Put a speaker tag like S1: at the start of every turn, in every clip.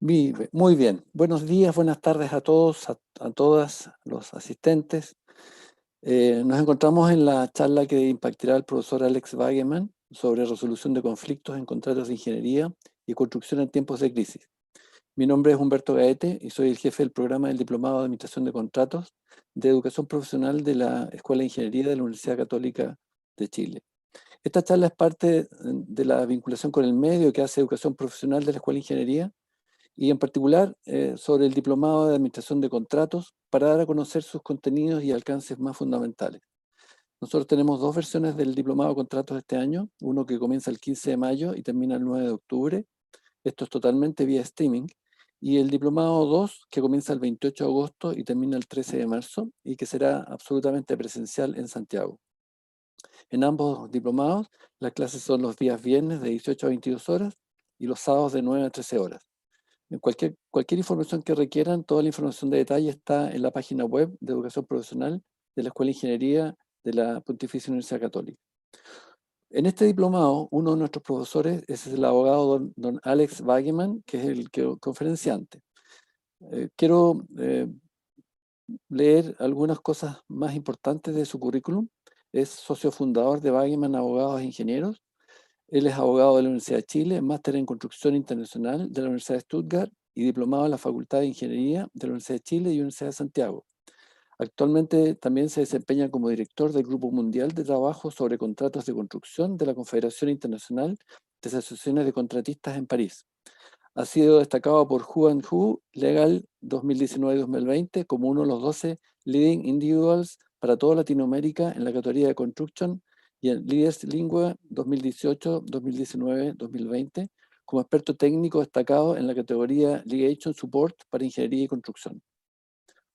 S1: Muy bien. Buenos días, buenas tardes a todos, a todas los asistentes. Nos encontramos en la charla que impartirá el profesor Alex Wageman sobre resolución de conflictos en contratos de ingeniería y construcción en tiempos de crisis. Mi nombre es Humberto Gaete y soy el jefe del programa del Diplomado de Administración de Contratos de Educación Profesional de la Escuela de Ingeniería de la Universidad Católica de Chile. Esta charla es parte de la vinculación con el medio que hace Educación Profesional de la Escuela de Ingeniería y en particular sobre el Diplomado de Administración de Contratos para dar a conocer sus contenidos y alcances más fundamentales. Nosotros tenemos dos versiones del Diplomado de Contratos este año, uno que comienza el 15 de mayo y termina el 9 de octubre. Esto es totalmente vía streaming. Y el Diplomado 2, que comienza el 28 de agosto y termina el 13 de marzo, y que será absolutamente presencial en Santiago. En ambos diplomados, las clases son los días viernes de 18 a 22 horas y los sábados de 9 a 13 horas. Cualquier información que requieran, toda la información de detalle está en la página web de Educación Profesional de la Escuela de Ingeniería de la Pontificia Universidad Católica. En este diplomado, uno de nuestros profesores es el abogado don Alex Wageman, que es el conferenciante. Quiero leer algunas cosas más importantes de su currículum. Es socio fundador de Wageman Abogados e Ingenieros. Él es abogado de la Universidad de Chile, máster en Construcción Internacional de la Universidad de Stuttgart y diplomado en la Facultad de Ingeniería de la Universidad de Chile y Universidad de Santiago. Actualmente también se desempeña como director del Grupo Mundial de Trabajo sobre Contratos de Construcción de la Confederación Internacional de Asociaciones de Contratistas en París. Ha sido destacado por Who & Who Legal 2019-2020 como uno de los 12 leading individuals para toda Latinoamérica en la categoría de Construction y en Leaders Lingua 2018, 2019, 2020 como experto técnico destacado en la categoría Litigation Support para Ingeniería y Construcción.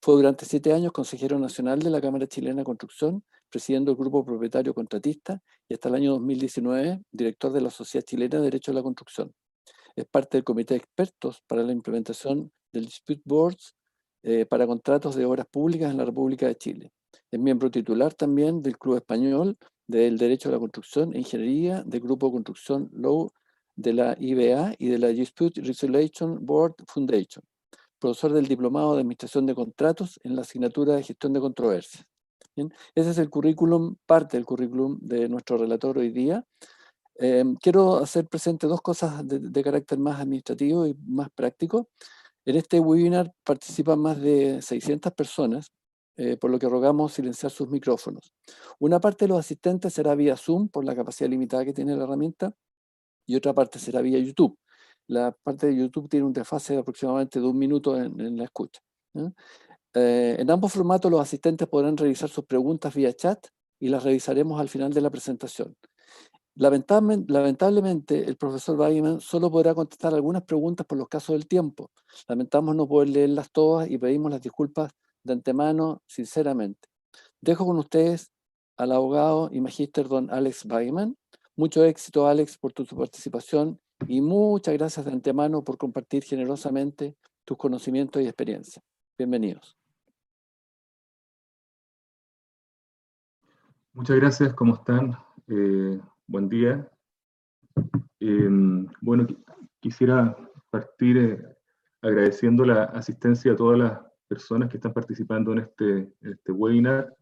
S1: Fue durante 7 años consejero nacional de la Cámara Chilena de Construcción, presidiendo el Grupo Propietario Contratista y hasta el año 2019 director de la Sociedad Chilena de Derecho de la Construcción. Es parte del Comité de Expertos para la implementación del Dispute Boards para contratos de obras públicas en la República de Chile. Es miembro titular también del Club Español del Derecho a la Construcción e Ingeniería, del Grupo Construcción Law de la IBA y de la Dispute Resolution Board Foundation. Profesor del Diplomado de Administración de Contratos en la asignatura de Gestión de Controversias. ¿Bien? Ese es el currículum, parte del currículum de nuestro relator hoy día. Quiero hacer presente dos cosas de carácter más administrativo y más práctico. En este webinar participan más de 600 personas, por lo que rogamos silenciar sus micrófonos. Una parte de los asistentes será vía Zoom, por la capacidad limitada que tiene la herramienta, y otra parte será vía YouTube. La parte de YouTube tiene un desfase de aproximadamente de 1 minuto en la escucha. En ambos formatos los asistentes podrán revisar sus preguntas vía chat y las revisaremos al final de la presentación. Lamentablemente, el profesor Wageman solo podrá contestar algunas preguntas por los casos del tiempo. Lamentamos no poder leerlas todas y pedimos las disculpas de antemano, sinceramente. Dejo con ustedes al abogado y magíster don Alex Wageman. Mucho éxito, Alex, por tu participación y muchas gracias de antemano por compartir generosamente tus conocimientos y experiencia. Bienvenidos.
S2: Muchas gracias, ¿cómo están? Buen día. Bueno, quisiera partir agradeciendo la asistencia a todas las personas que están participando en este webinar.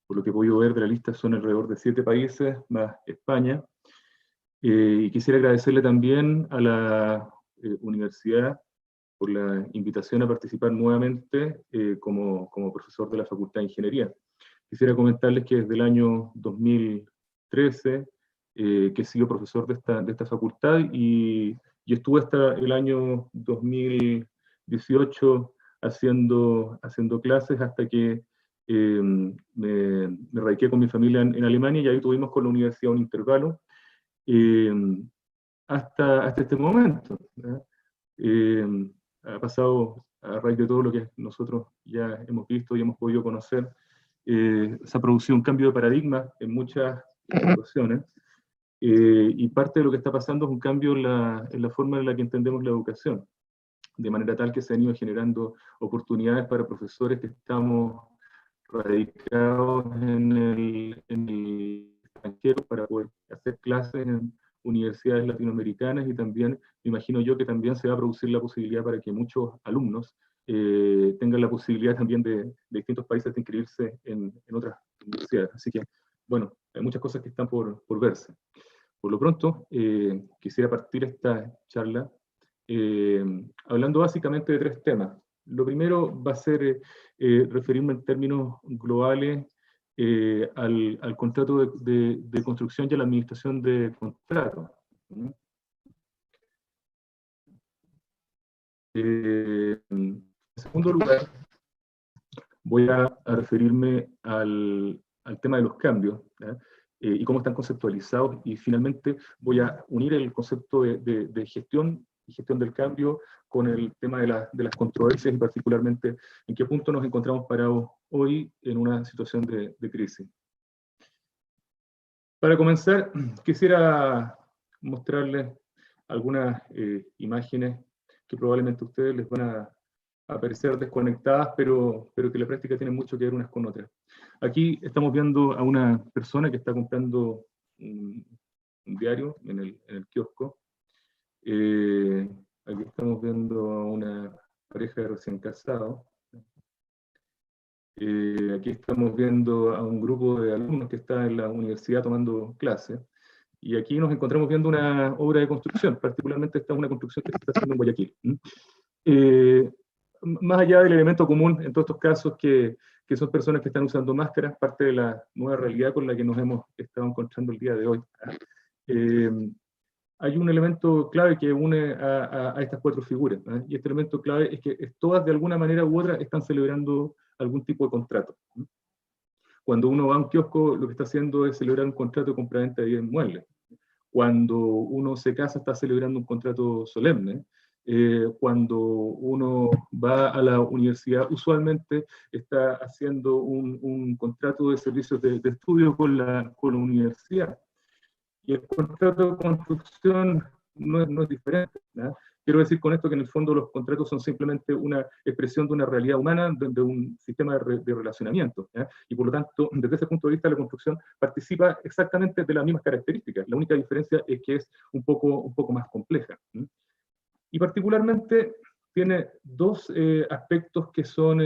S2: Por lo que he podido ver de la lista son alrededor de 7 países, más España. Y quisiera agradecerle también a la universidad por la invitación a participar nuevamente como profesor de la Facultad de Ingeniería. Quisiera comentarles que desde el año 2013 que he sido profesor de esta facultad y estuve hasta el año 2018 haciendo clases hasta que me radiqué con mi familia en Alemania y ahí tuvimos con la universidad un intervalo hasta este momento. Ha pasado a raíz de todo lo que nosotros ya hemos visto y hemos podido conocer, se ha producido un cambio de paradigma en muchas situaciones, y parte de lo que está pasando es un cambio en la forma en la que entendemos la educación, de manera tal que se han ido generando oportunidades para profesores que estamos radicados en el extranjero para poder hacer clases en universidades latinoamericanas, y también, me imagino yo, que también se va a producir la posibilidad para que muchos alumnos tengan la posibilidad también de distintos países de inscribirse en otras universidades. Así que, bueno, hay muchas cosas que están por verse. Por lo pronto, quisiera partir esta charla hablando básicamente de tres temas. Lo primero va a ser referirme en términos globales al contrato de construcción y a la administración de contratos. En segundo lugar, voy a referirme al tema de los cambios, y cómo están conceptualizados, y finalmente voy a unir el concepto de gestión y gestión del cambio con el tema de las controversias, y particularmente en qué punto nos encontramos parados hoy en una situación de crisis. Para comenzar, quisiera mostrarles algunas imágenes que probablemente a ustedes les van a parecer desconectadas, pero que en la práctica tienen mucho que ver unas con otras. Aquí estamos viendo a una persona que está comprando un diario en el kiosco. Aquí estamos viendo a una pareja de recién casados. Aquí estamos viendo a un grupo de alumnos que está en la universidad tomando clases. Y aquí nos encontramos viendo una obra de construcción, particularmente esta es una construcción que se está haciendo en Guayaquil. Más allá del elemento común en todos estos casos, que son personas que están usando máscaras, parte de la nueva realidad con la que nos hemos estado encontrando el día de hoy. Hay un elemento clave que une a estas cuatro figuras, y este elemento clave es que todas de alguna manera u otra están celebrando algún tipo de contrato. Cuando uno va a un kiosco, lo que está haciendo es celebrar un contrato de compraventa de bienes inmuebles. Cuando uno se casa, está celebrando un contrato solemne. Cuando uno va a la universidad, usualmente está haciendo un contrato de servicios de estudio con la universidad. Y el contrato de construcción no es diferente, ¿no? Quiero decir con esto que en el fondo los contratos son simplemente una expresión de una realidad humana, de un sistema de relacionamiento, ¿no? Y por lo tanto, desde ese punto de vista, la construcción participa exactamente de las mismas características. La única diferencia es que es un poco más compleja, ¿no? Y particularmente tiene dos aspectos que son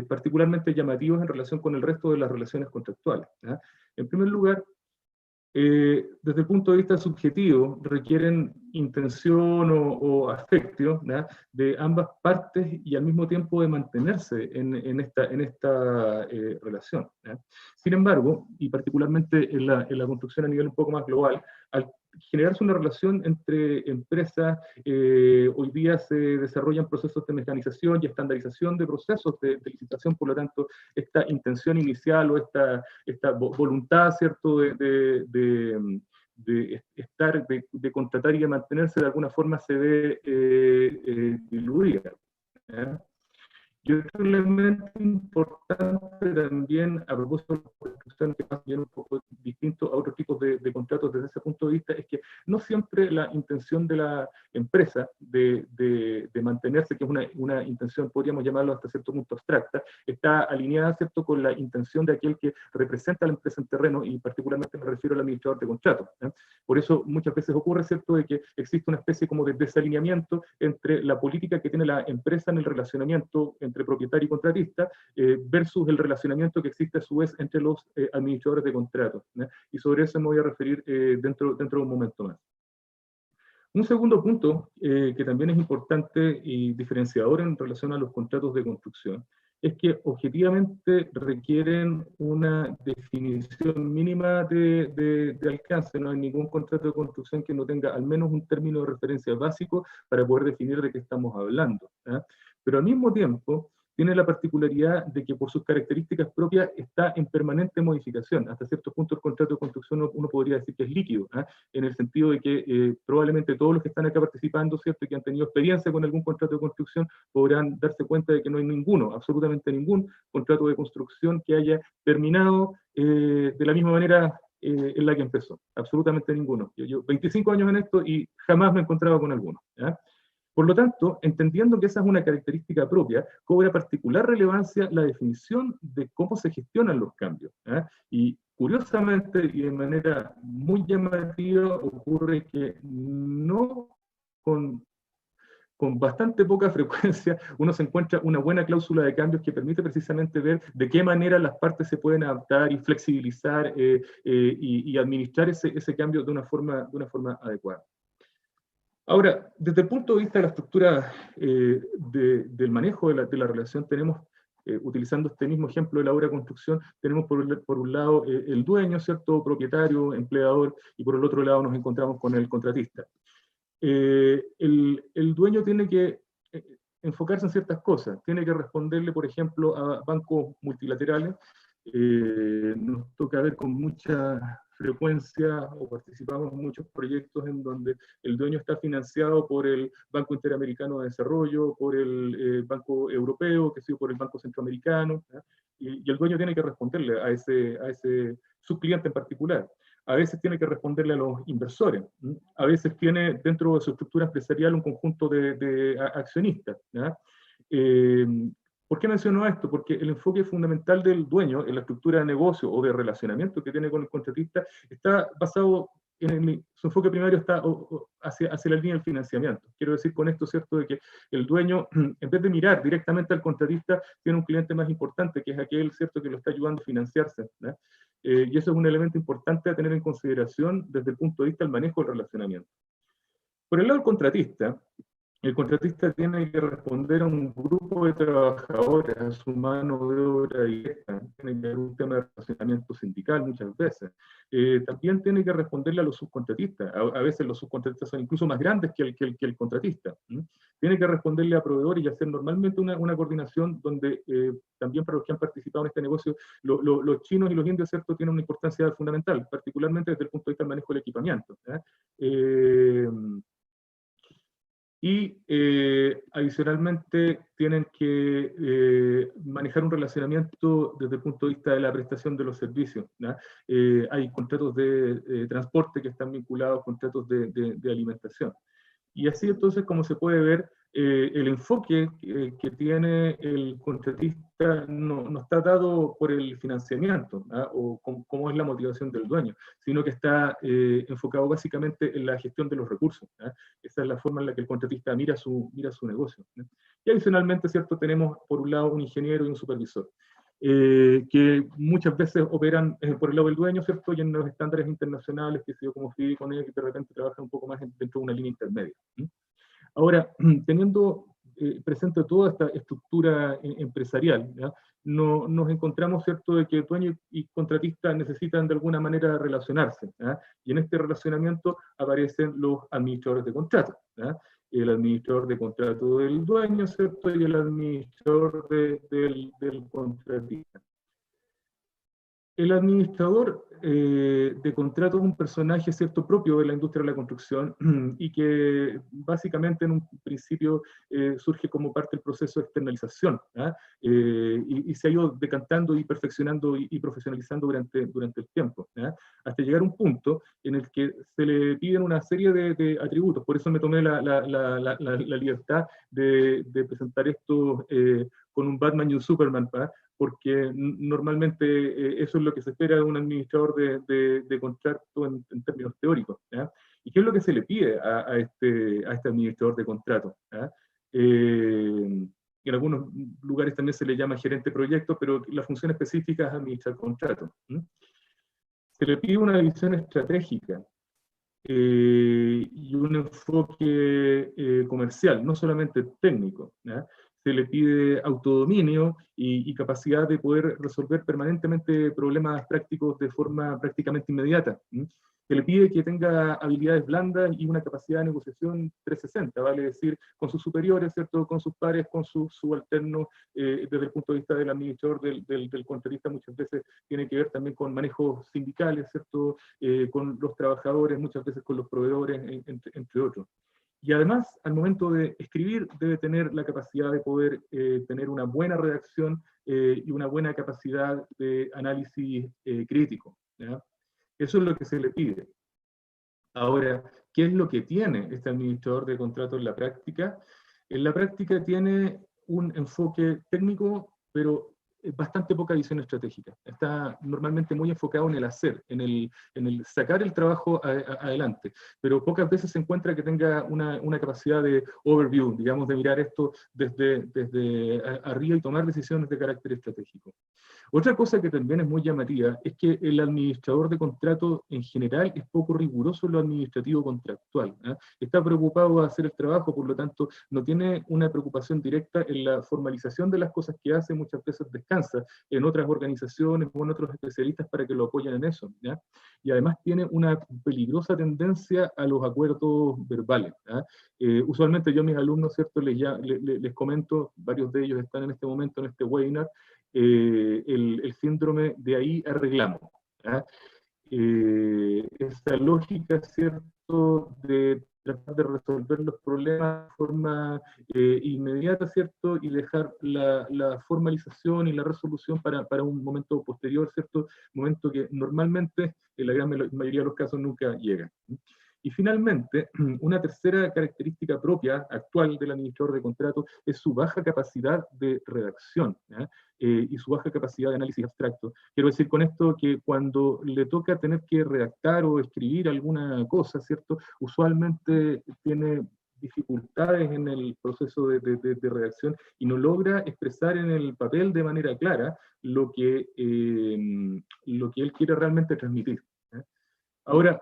S2: particularmente llamativos en relación con el resto de las relaciones contractuales, ¿no? En primer lugar, desde el punto de vista subjetivo, requieren intención o afecto, ¿no?, de ambas partes, y al mismo tiempo de mantenerse en esta relación, ¿no? Sin embargo, y particularmente en la construcción a nivel un poco más global, al generarse una relación entre empresas, hoy día se desarrollan procesos de mecanización y estandarización de procesos de licitación. Por lo tanto, esta intención inicial o esta voluntad, ¿cierto?, de contratar y de mantenerse, de alguna forma se ve diluida, ¿eh? Y otro elemento importante también, a propósito de la construcción, que es bien un poco distinto a otros tipos de contratos desde ese punto de vista, es que no siempre la intención de la empresa de mantenerse, que es una intención, podríamos llamarlo hasta cierto punto abstracta, está alineada, ¿cierto?, con la intención de aquel que representa a la empresa en terreno, y particularmente me refiero al administrador de contratos, ¿eh? Por eso muchas veces ocurre, ¿cierto?, de que existe una especie como de desalineamiento entre la política que tiene la empresa en el relacionamiento entre propietario y contratista, versus el relacionamiento que existe a su vez entre los administradores de contratos, ¿no? Y sobre eso me voy a referir dentro de un momento más. Un segundo punto que también es importante y diferenciador en relación a los contratos de construcción es que objetivamente requieren una definición mínima de alcance. No hay ningún contrato de construcción que no tenga al menos un término de referencia básico para poder definir de qué estamos hablando, ¿eh? Pero al mismo tiempo tiene la particularidad de que por sus características propias está en permanente modificación. Hasta cierto punto el contrato de construcción uno podría decir que es líquido, ¿eh?, en el sentido de que probablemente todos los que están acá participando, ¿cierto?, y que han tenido experiencia con algún contrato de construcción, podrán darse cuenta de que no hay ninguno, absolutamente ningún contrato de construcción que haya terminado de la misma manera en la que empezó. Absolutamente ninguno. Yo 25 años en esto y jamás me he encontrado con alguno, ¿eh? Por lo tanto, entendiendo que esa es una característica propia, cobra particular relevancia la definición de cómo se gestionan los cambios. Y curiosamente y de manera muy llamativa ocurre que no con bastante poca frecuencia uno se encuentra una buena cláusula de cambios que permite precisamente ver de qué manera las partes se pueden adaptar y flexibilizar y administrar ese cambio de una forma adecuada. Ahora, desde el punto de vista de la estructura del manejo de la relación, tenemos, utilizando este mismo ejemplo de la obra de construcción, tenemos por un lado el dueño, ¿cierto?, propietario, empleador, y por el otro lado nos encontramos con el contratista. El dueño tiene que enfocarse en ciertas cosas, tiene que responderle, por ejemplo, a bancos multilaterales. Nos toca ver con mucha frecuencia o participamos en muchos proyectos en donde el dueño está financiado por el Banco Interamericano de Desarrollo, por el Banco Europeo, que sí, por el Banco Centroamericano, y el dueño tiene que responderle a ese subcliente en particular. A veces tiene que responderle a los inversores, a veces tiene dentro de su estructura empresarial un conjunto de accionistas. ¿Por qué menciono esto? Porque el enfoque fundamental del dueño en la estructura de negocio o de relacionamiento que tiene con el contratista está basado en su enfoque primario está hacia la línea del financiamiento. Quiero decir con esto, ¿cierto?, de que el dueño, en vez de mirar directamente al contratista, tiene un cliente más importante, que es aquel, ¿cierto?, que lo está ayudando a financiarse. Y eso es un elemento importante a tener en consideración desde el punto de vista del manejo del relacionamiento. Por el lado del contratista, el contratista tiene que responder a un grupo de trabajadores, a su mano de obra directa, tiene que haber un tema de relacionamiento sindical muchas veces. También tiene que responderle a los subcontratistas, a veces los subcontratistas son incluso más grandes que el contratista. Tiene que responderle a proveedores y hacer normalmente una coordinación donde también para los que han participado en este negocio, los chinos y los indios, ¿cierto?, tienen una importancia fundamental, particularmente desde el punto de vista del manejo del equipamiento. Y adicionalmente tienen que manejar un relacionamiento desde el punto de vista de la prestación de los servicios. Hay contratos de transporte que están vinculados a contratos de alimentación. Y así entonces, como se puede ver, el enfoque que tiene el contratista no está dado por el financiamiento o cómo es la motivación del dueño, sino que está enfocado básicamente en la gestión de los recursos. Esa es la forma en la que el contratista mira su negocio. Y adicionalmente, ¿cierto?, tenemos por un lado un ingeniero y un supervisor. Que muchas veces operan por el lado del dueño, ¿cierto?, y en los estándares internacionales, que se yo como FIDI con ellos, que de repente trabajan un poco más dentro de una línea intermedia. Ahora, teniendo presente toda esta estructura empresarial, nos encontramos, ¿cierto?, de que dueño y contratista necesitan de alguna manera relacionarse, y en este relacionamiento aparecen los administradores de contrato. El administrador de contrato del dueño, ¿cierto?, y el administrador del contratista. El administrador de contratos es un personaje, ¿cierto?, propio de la industria de la construcción y que básicamente en un principio surge como parte del proceso de externalización y se ha ido decantando y perfeccionando y profesionalizando durante el tiempo, hasta llegar a un punto en el que se le piden una serie de atributos. Por eso me tomé la libertad de presentar esto con un Batman y un Superman, porque normalmente eso es lo que se espera de un administrador de contrato en términos teóricos. ¿Y qué es lo que se le pide a este administrador de contrato? En algunos lugares también se le llama gerente de proyectos, pero la función específica es administrar contratos. Se le pide una visión estratégica y un enfoque comercial, no solamente técnico. Se le pide autodominio y capacidad de poder resolver permanentemente problemas prácticos de forma prácticamente inmediata. Se le pide que tenga habilidades blandas y una capacidad de negociación 360, vale decir, con sus superiores, ¿cierto?, con sus pares, con sus subalternos, desde el punto de vista del administrador, del contratista, muchas veces tiene que ver también con manejos sindicales, ¿cierto?, con los trabajadores, muchas veces con los proveedores, entre otros. Y además, al momento de escribir, debe tener la capacidad de poder tener una buena redacción y una buena capacidad de análisis crítico. Eso es lo que se le pide. Ahora, ¿Qué es lo que tiene este administrador de contratos en la práctica? En la práctica tiene un enfoque técnico, pero bastante poca visión estratégica. Está normalmente muy enfocado en el hacer, en el sacar el trabajo adelante, pero pocas veces se encuentra que tenga una capacidad de overview, digamos, de mirar esto desde arriba y tomar decisiones de carácter estratégico. Otra cosa que también es muy llamativa es que el administrador de contrato en general es poco riguroso en lo administrativo contractual. Está preocupado de hacer el trabajo, por lo tanto no tiene una preocupación directa en la formalización de las cosas que hace, muchas veces descansa en otras organizaciones o en otros especialistas para que lo apoyen en eso. Y además tiene una peligrosa tendencia a los acuerdos verbales. Usualmente yo a mis alumnos, ¿cierto? Les comento, varios de ellos están en este momento en este webinar, el síndrome de ahí arreglamos. Esa lógica, ¿cierto?, de tratar de resolver los problemas de forma inmediata, ¿cierto?, y dejar la formalización y la resolución para un momento posterior, ¿cierto?, momento que normalmente, en la gran mayoría de los casos, nunca llega. Y finalmente, una tercera característica propia, actual del administrador de contrato, es su baja capacidad de redacción y su baja capacidad de análisis abstracto. Quiero decir con esto que cuando le toca tener que redactar o escribir alguna cosa, ¿cierto? Usualmente tiene dificultades en el proceso de redacción y no logra expresar en el papel de manera clara lo que él quiere realmente transmitir. Ahora,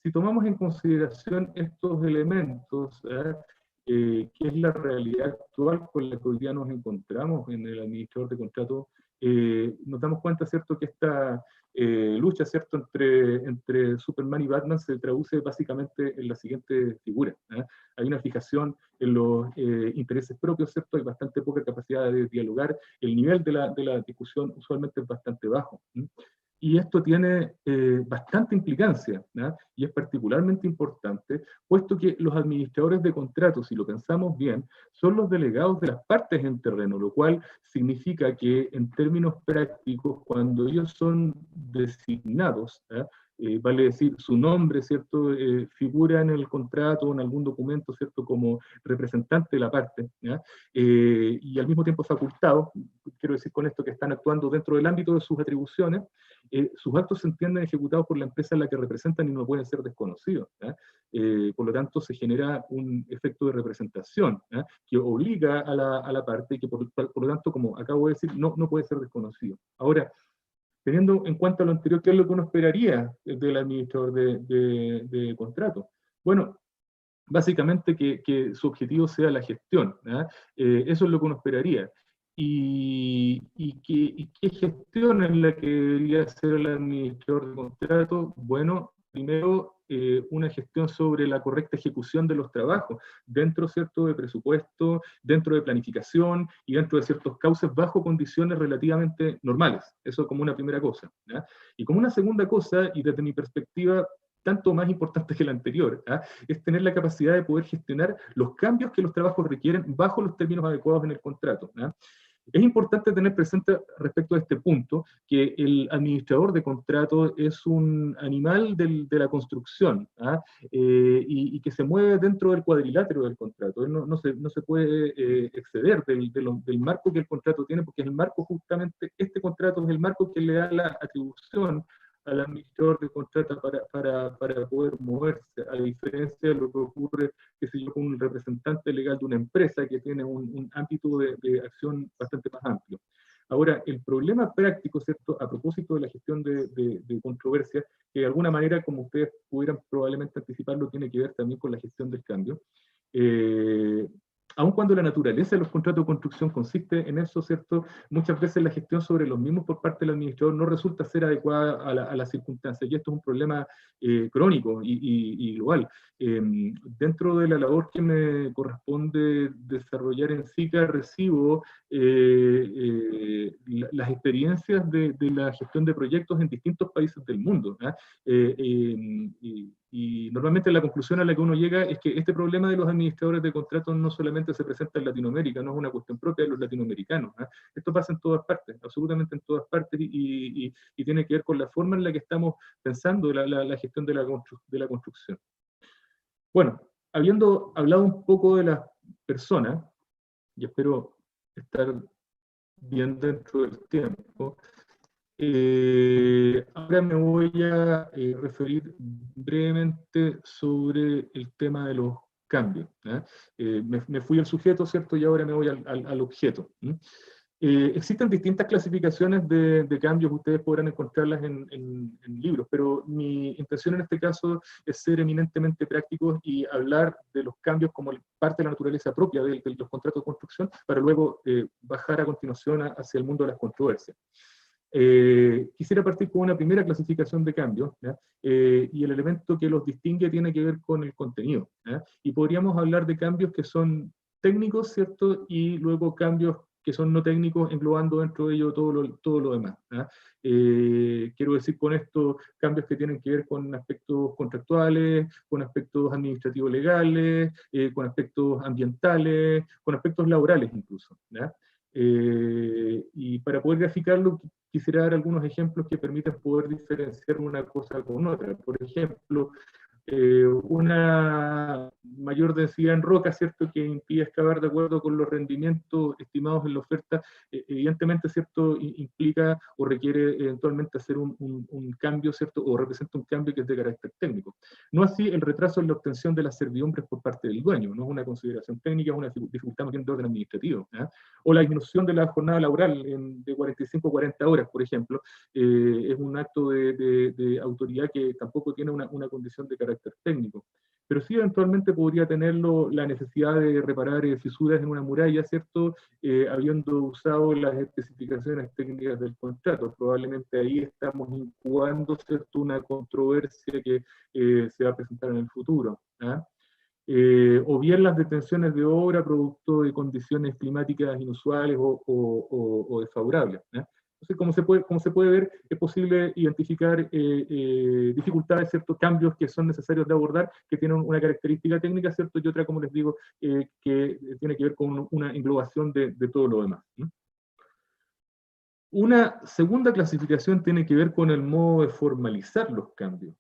S2: si tomamos en consideración estos elementos, que es la realidad actual con la que hoy día nos encontramos en el administrador de contrato, nos damos cuenta, ¿cierto?, que esta lucha, ¿cierto?, entre Superman y Batman se traduce básicamente en la siguiente figura. Hay una fijación en los intereses propios, ¿cierto? Hay bastante poca capacidad de dialogar, el nivel de la discusión usualmente es bastante bajo. Y esto tiene bastante implicancia, y es particularmente importante, puesto que los administradores de contratos, si lo pensamos bien, son los delegados de las partes en terreno, lo cual significa que en términos prácticos, cuando ellos son designados, vale decir, su nombre, ¿cierto?, figura en el contrato o en algún documento, ¿cierto?, como representante de la parte, y al mismo tiempo facultado, quiero decir con esto que están actuando dentro del ámbito de sus atribuciones, sus actos se entienden ejecutados por la empresa a la que representan y no pueden ser desconocidos. Por lo tanto, se genera un efecto de representación que obliga a la parte y que por lo tanto, como acabo de decir, no puede ser desconocido. Ahora, teniendo en cuenta lo anterior, ¿qué es lo que uno esperaría del administrador de contrato? Bueno, básicamente que su objetivo sea la gestión. Eso es lo que uno esperaría. ¿Y qué gestión es la que debería hacer el administrador de contrato? Bueno, primero, una gestión sobre la correcta ejecución de los trabajos, dentro, ¿cierto?, de presupuesto, dentro de planificación y dentro de ciertos cauces bajo condiciones relativamente normales. Eso como una primera cosa. Y como una segunda cosa, y desde mi perspectiva, tanto más importante que la anterior, es tener la capacidad de poder gestionar los cambios que los trabajos requieren bajo los términos adecuados en el contrato. Es importante tener presente respecto a este punto que el administrador de contrato es un animal de la construcción y que se mueve dentro del cuadrilátero del contrato. Él no se puede exceder del marco que el contrato tiene, porque es el marco justamente, este contrato es el marco que le da la atribución al administrador de contrato para poder moverse, a diferencia de lo que ocurre, qué sé yo, con un representante legal de una empresa que tiene un ámbito de acción bastante más amplio. Ahora, el problema práctico, ¿cierto?, a propósito de la gestión de controversias, que de alguna manera, como ustedes pudieran probablemente anticiparlo, tiene que ver también con la gestión del cambio. Aun cuando la naturaleza de los contratos de construcción consiste en eso, ¿cierto? Muchas veces la gestión sobre los mismos por parte del administrador no resulta ser adecuada a las circunstancias, y esto es un problema crónico y global. Dentro de la labor que me corresponde desarrollar en SICA, recibo las experiencias de la gestión de proyectos en distintos países del mundo. Y normalmente la conclusión a la que uno llega es que este problema de los administradores de contratos no solamente se presenta en Latinoamérica, no es una cuestión propia de los latinoamericanos. Esto pasa en todas partes, absolutamente en todas partes, y tiene que ver con la forma en la que estamos pensando la gestión de la construcción. Bueno, habiendo hablado un poco de las personas, y espero estar bien dentro del tiempo, ahora me voy a referir brevemente sobre el tema de los cambios. Me fui al sujeto, ¿cierto? Y ahora me voy al objeto. Existen distintas clasificaciones de cambios, ustedes podrán encontrarlas en libros, pero mi intención en este caso es ser eminentemente prácticos y hablar de los cambios como parte de la naturaleza propia de los contratos de construcción, para luego bajar a continuación hacia el mundo de las controversias. Quisiera partir con una primera clasificación de cambios, y el elemento que los distingue tiene que ver con el contenido. Y podríamos hablar de cambios que son técnicos, ¿cierto? Y luego cambios que son no técnicos, englobando dentro de ello todo lo demás. Quiero decir con esto cambios que tienen que ver con aspectos contractuales, con aspectos administrativos legales, con aspectos ambientales, con aspectos laborales incluso. Y para poder graficarlo, quisiera dar algunos ejemplos que permitan poder diferenciar una cosa con otra. Por ejemplo, una mayor densidad en roca, ¿cierto?, que impide excavar de acuerdo con los rendimientos estimados en la oferta, evidentemente, ¿cierto?, implica o requiere eventualmente hacer un cambio, ¿cierto?, o representa un cambio que es de carácter técnico. No así el retraso en la obtención de las servidumbres por parte del dueño, no es una consideración técnica, es una dificultad más bien de orden administrativo. O la disminución de la jornada laboral de 45 a 40 horas, por ejemplo, es un acto de autoridad que tampoco tiene una condición de carácter técnico, pero sí eventualmente podría tenerlo la necesidad de reparar fisuras en una muralla, ¿cierto? Habiendo usado las especificaciones técnicas del contrato. Probablemente ahí estamos incubando, ¿cierto?, una controversia que se va a presentar en el futuro. O bien las detenciones de obra producto de condiciones climáticas inusuales o desfavorables. Entonces, como se puede ver, es posible identificar dificultades, ¿cierto?, cambios que son necesarios de abordar, que tienen una característica técnica, ¿cierto?, y otra, como les digo, que tiene que ver con una englobación de todo lo demás. Una segunda clasificación tiene que ver con el modo de formalizar los cambios,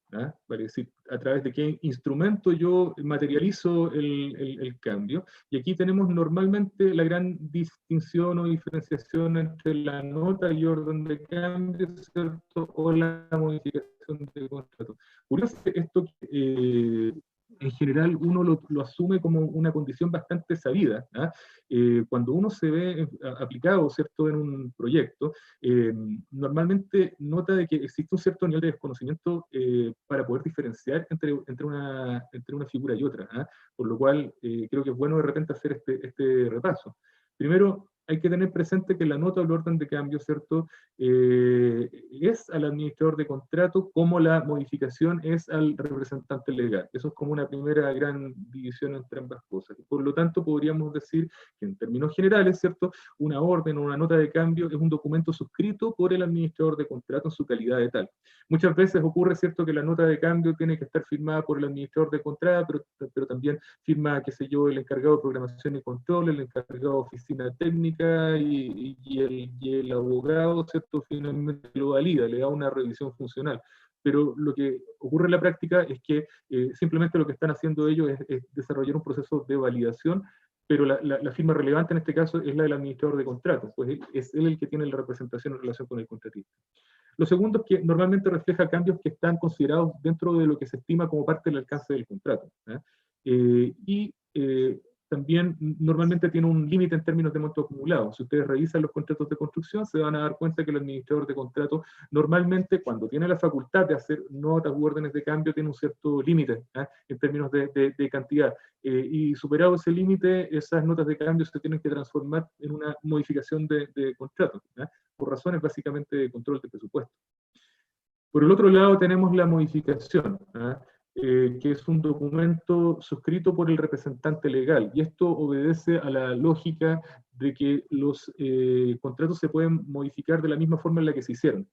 S2: vale decir, a través de qué instrumento yo materializo el cambio. Y aquí tenemos normalmente la gran distinción o diferenciación entre la nota y orden de cambio, ¿cierto?, o la modificación de contrato. Curioso esto, en general uno lo asume como una condición bastante sabida. Cuando uno se ve aplicado, ¿cierto?, en un proyecto, normalmente nota de que existe un cierto nivel de desconocimiento para poder diferenciar entre una figura y otra, por lo cual creo que es bueno de repente hacer este repaso. Primero, hay que tener presente que la nota o el orden de cambio, ¿cierto?, es al administrador de contrato, como la modificación es al representante legal. Eso es como una primera gran división entre ambas cosas. Por lo tanto, podríamos decir que en términos generales, ¿cierto?, una orden o una nota de cambio es un documento suscrito por el administrador de contrato en su calidad de tal. Muchas veces ocurre, ¿cierto?, que la nota de cambio tiene que estar firmada por el administrador de contrato, pero también firma, qué sé yo, el encargado de programación y control, el encargado de oficina técnica y el abogado, ¿cierto?, finalmente lo valida, le da una revisión funcional. Pero lo que ocurre en la práctica es que simplemente lo que están haciendo ellos es desarrollar un proceso de validación, pero la firma relevante en este caso es la del administrador de contratos, pues es él el que tiene la representación en relación con el contratista. Lo segundo es que normalmente refleja cambios que están considerados dentro de lo que se estima como parte del alcance del contrato. También normalmente tiene un límite en términos de monto acumulado. Si ustedes revisan los contratos de construcción, se van a dar cuenta que el administrador de contrato normalmente, cuando tiene la facultad de hacer notas u órdenes de cambio, tiene un cierto límite en términos de cantidad. Y superado ese límite, esas notas de cambio se tienen que transformar en una modificación de contrato, por razones básicamente de control de presupuesto. Por el otro lado tenemos la modificación, que es un documento suscrito por el representante legal, y esto obedece a la lógica de que los contratos se pueden modificar de la misma forma en la que se hicieron.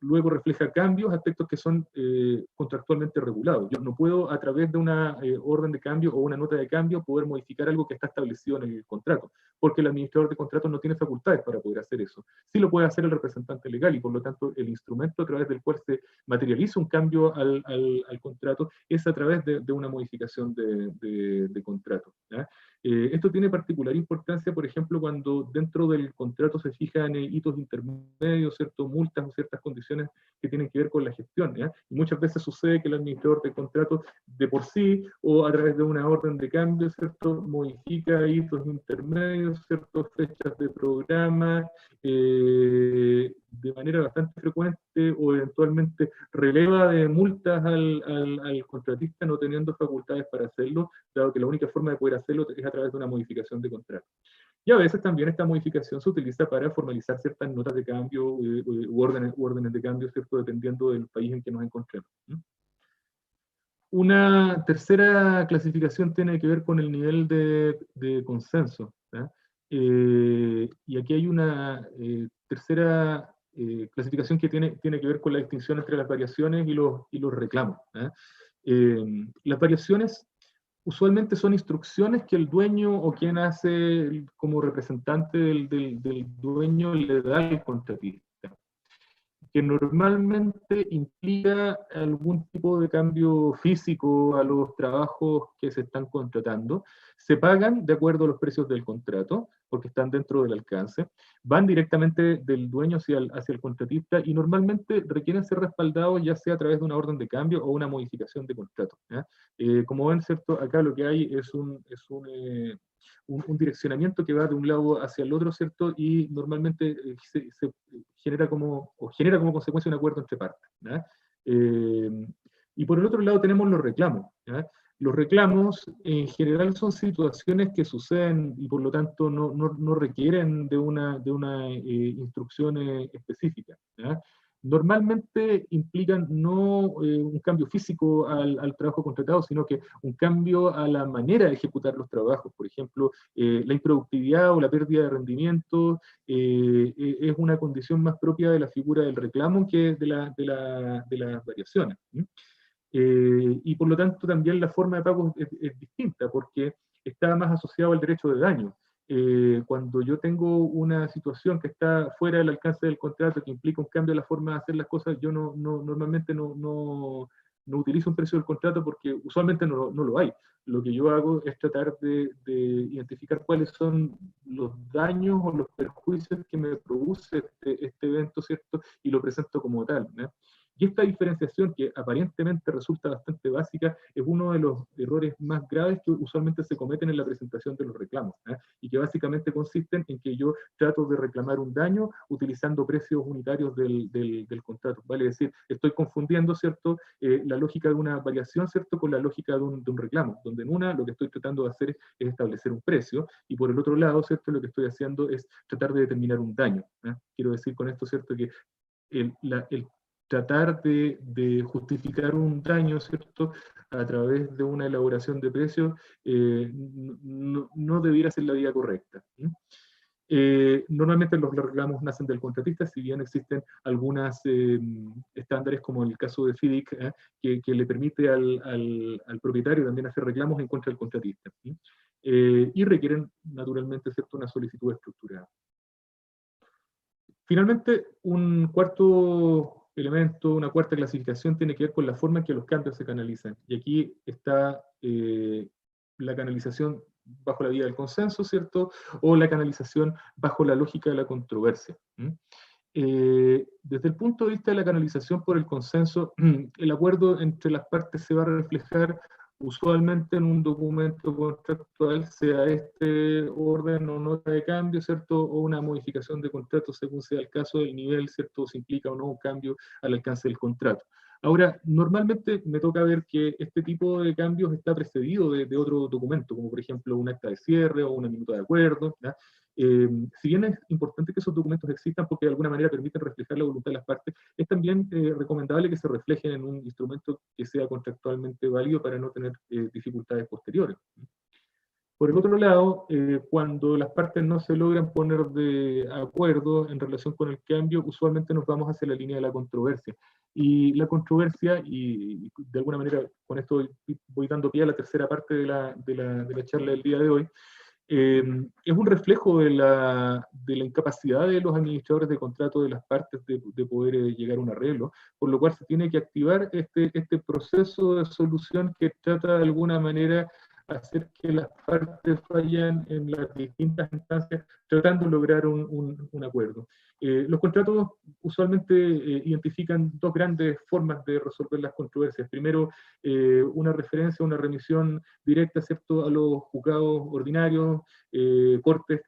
S2: Luego refleja cambios, aspectos que son contractualmente regulados. Yo no puedo, a través de una orden de cambio o una nota de cambio, poder modificar algo que está establecido en el contrato, porque el administrador de contratos no tiene facultades para poder hacer eso. Sí lo puede hacer el representante legal, y por lo tanto el instrumento a través del cual se materializa un cambio al contrato es a través de una modificación de contrato. Esto tiene particular importancia, por ejemplo, cuando dentro del contrato se fijan hitos intermedios, ¿cierto? Multas o ciertas condiciones que tienen que ver con la gestión. Y muchas veces sucede que el administrador de contrato de por sí o a través de una orden de cambio, ¿cierto? Modifica hitos intermedios, ¿cierto? Fechas de programa, de manera bastante frecuente, o eventualmente releva de multas al contratista, no teniendo facultades para hacerlo, dado que la única forma de poder hacerlo es a través de una modificación de contrato. Y a veces también esta modificación se utiliza para formalizar ciertas notas de cambio u órdenes de cambio, ¿cierto? Dependiendo del país en que nos encontremos. Una tercera clasificación tiene que ver con el nivel de consenso. Y aquí hay una tercera clasificación que tiene que ver con la distinción entre las variaciones y los reclamos. Las variaciones usualmente son instrucciones que el dueño o quien hace como representante del dueño le da al contratista, que normalmente implica algún tipo de cambio físico a los trabajos que se están contratando. Se pagan de acuerdo a los precios del contrato, porque están dentro del alcance, van directamente del dueño hacia el contratista, y normalmente requieren ser respaldados ya sea a través de una orden de cambio o una modificación de contrato. Como ven, ¿cierto? Acá lo que hay es un direccionamiento que va de un lado hacia el otro, ¿cierto? Y normalmente se genera como consecuencia un acuerdo entre partes. Y por el otro lado tenemos los reclamos. Los reclamos en general son situaciones que suceden y por lo tanto no requieren de una instrucción específica. Normalmente implican no un cambio físico al trabajo contratado, sino que un cambio a la manera de ejecutar los trabajos. Por ejemplo, la improductividad o la pérdida de rendimiento es una condición más propia de la figura del reclamo que de las variaciones. Y por lo tanto también la forma de pago es distinta, porque está más asociado al derecho de daño. Cuando yo tengo una situación que está fuera del alcance del contrato, que implica un cambio de la forma de hacer las cosas, yo normalmente no utilizo un precio del contrato, porque usualmente no lo hay. Lo que yo hago es tratar de identificar cuáles son los daños o los perjuicios que me produce este evento, ¿cierto? Y lo presento como tal, ¿no? Y esta diferenciación, que aparentemente resulta bastante básica, es uno de los errores más graves que usualmente se cometen en la presentación de los reclamos, y que básicamente consisten en que yo trato de reclamar un daño utilizando precios unitarios del contrato. Vale decir, estoy confundiendo, ¿cierto?, la lógica de una variación, ¿cierto?, con la lógica de un reclamo, donde en una lo que estoy tratando de hacer es establecer un precio, y por el otro lado, ¿cierto?, lo que estoy haciendo es tratar de determinar un daño. Quiero decir con esto, ¿cierto?, que el tratar de justificar un daño, ¿cierto?, a través de una elaboración de precios, no debiera ser la vía correcta. Normalmente los reclamos nacen del contratista, si bien existen algunos estándares, como en el caso de FIDIC, que le permite al propietario también hacer reclamos en contra del contratista. Y requieren, naturalmente, ¿cierto?, una solicitud estructurada. Finalmente, un cuarto elemento, una cuarta clasificación, tiene que ver con la forma en que los cambios se canalizan. Y aquí está la canalización bajo la vía del consenso, ¿cierto? O la canalización bajo la lógica de la controversia. Desde el punto de vista de la canalización por el consenso, el acuerdo entre las partes se va a reflejar usualmente en un documento contractual, sea este orden o nota de cambio, ¿cierto?, o una modificación de contrato, según sea el caso del nivel, ¿cierto?, si implica o no un cambio al alcance del contrato. Ahora, normalmente me toca ver que este tipo de cambios está precedido de otro documento, como por ejemplo un acta de cierre o una minuta de acuerdo. Si bien es importante que esos documentos existan porque de alguna manera permiten reflejar la voluntad de las partes, es también recomendable que se reflejen en un instrumento que sea contractualmente válido para no tener dificultades posteriores. Por el otro lado, cuando las partes no se logran poner de acuerdo en relación con el cambio, usualmente nos vamos hacia la línea de la controversia. Y la controversia, y de alguna manera con esto voy dando pie a la tercera parte de la charla del día de hoy, es un reflejo de la incapacidad de los administradores de contrato de las partes de poder llegar a un arreglo, por lo cual se tiene que activar este proceso de solución que trata de alguna manera hacer que las partes vayan en las distintas instancias tratando de lograr un acuerdo. Los contratos usualmente identifican dos grandes formas de resolver las controversias. Primero, una referencia, una remisión directa, ¿cierto?, a los juzgados ordinarios, cortes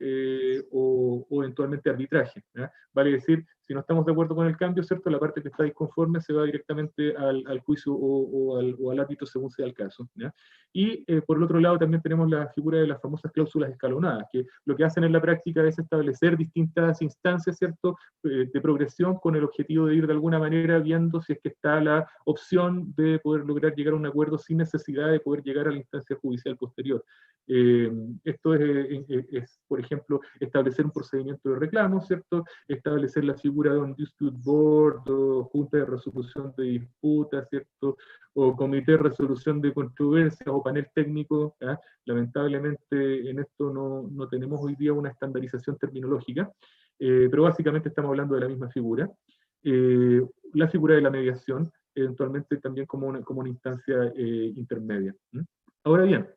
S2: o eventualmente arbitraje. ¿Ya? Vale decir, si no estamos de acuerdo con el cambio, ¿cierto?, la parte que está disconforme se va directamente al juicio o al árbitro según sea el caso. ¿Ya? Y por el otro lado también tenemos la figura de las famosas cláusulas escalonadas, que lo que hacen en la práctica es establecer distintas instancias, ¿cierto?, de progresión con el objetivo de ir de alguna manera viendo si es que está la opción de poder lograr llegar a un acuerdo sin necesidad de poder llegar a la instancia judicial posterior. Esto es, por ejemplo, establecer un procedimiento de reclamo, ¿cierto?, establecer la figura de un dispute board o junta de resolución de disputas, ¿cierto?, o comité de resolución de controversias o panel técnico. ¿Eh? Lamentablemente en esto no tenemos hoy día una estandarización terminológica, pero básicamente estamos hablando de la misma figura. La figura de la mediación, eventualmente también como una instancia intermedia. Ahora bien,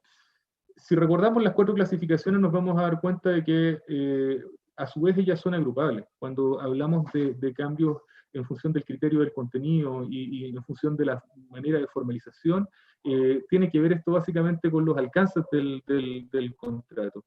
S2: si recordamos las 4 clasificaciones nos vamos a dar cuenta de que a su vez ellas son agrupables. Cuando hablamos de cambios en función del criterio del contenido y en función de la manera de formalización, tiene que ver esto básicamente con los alcances del contrato.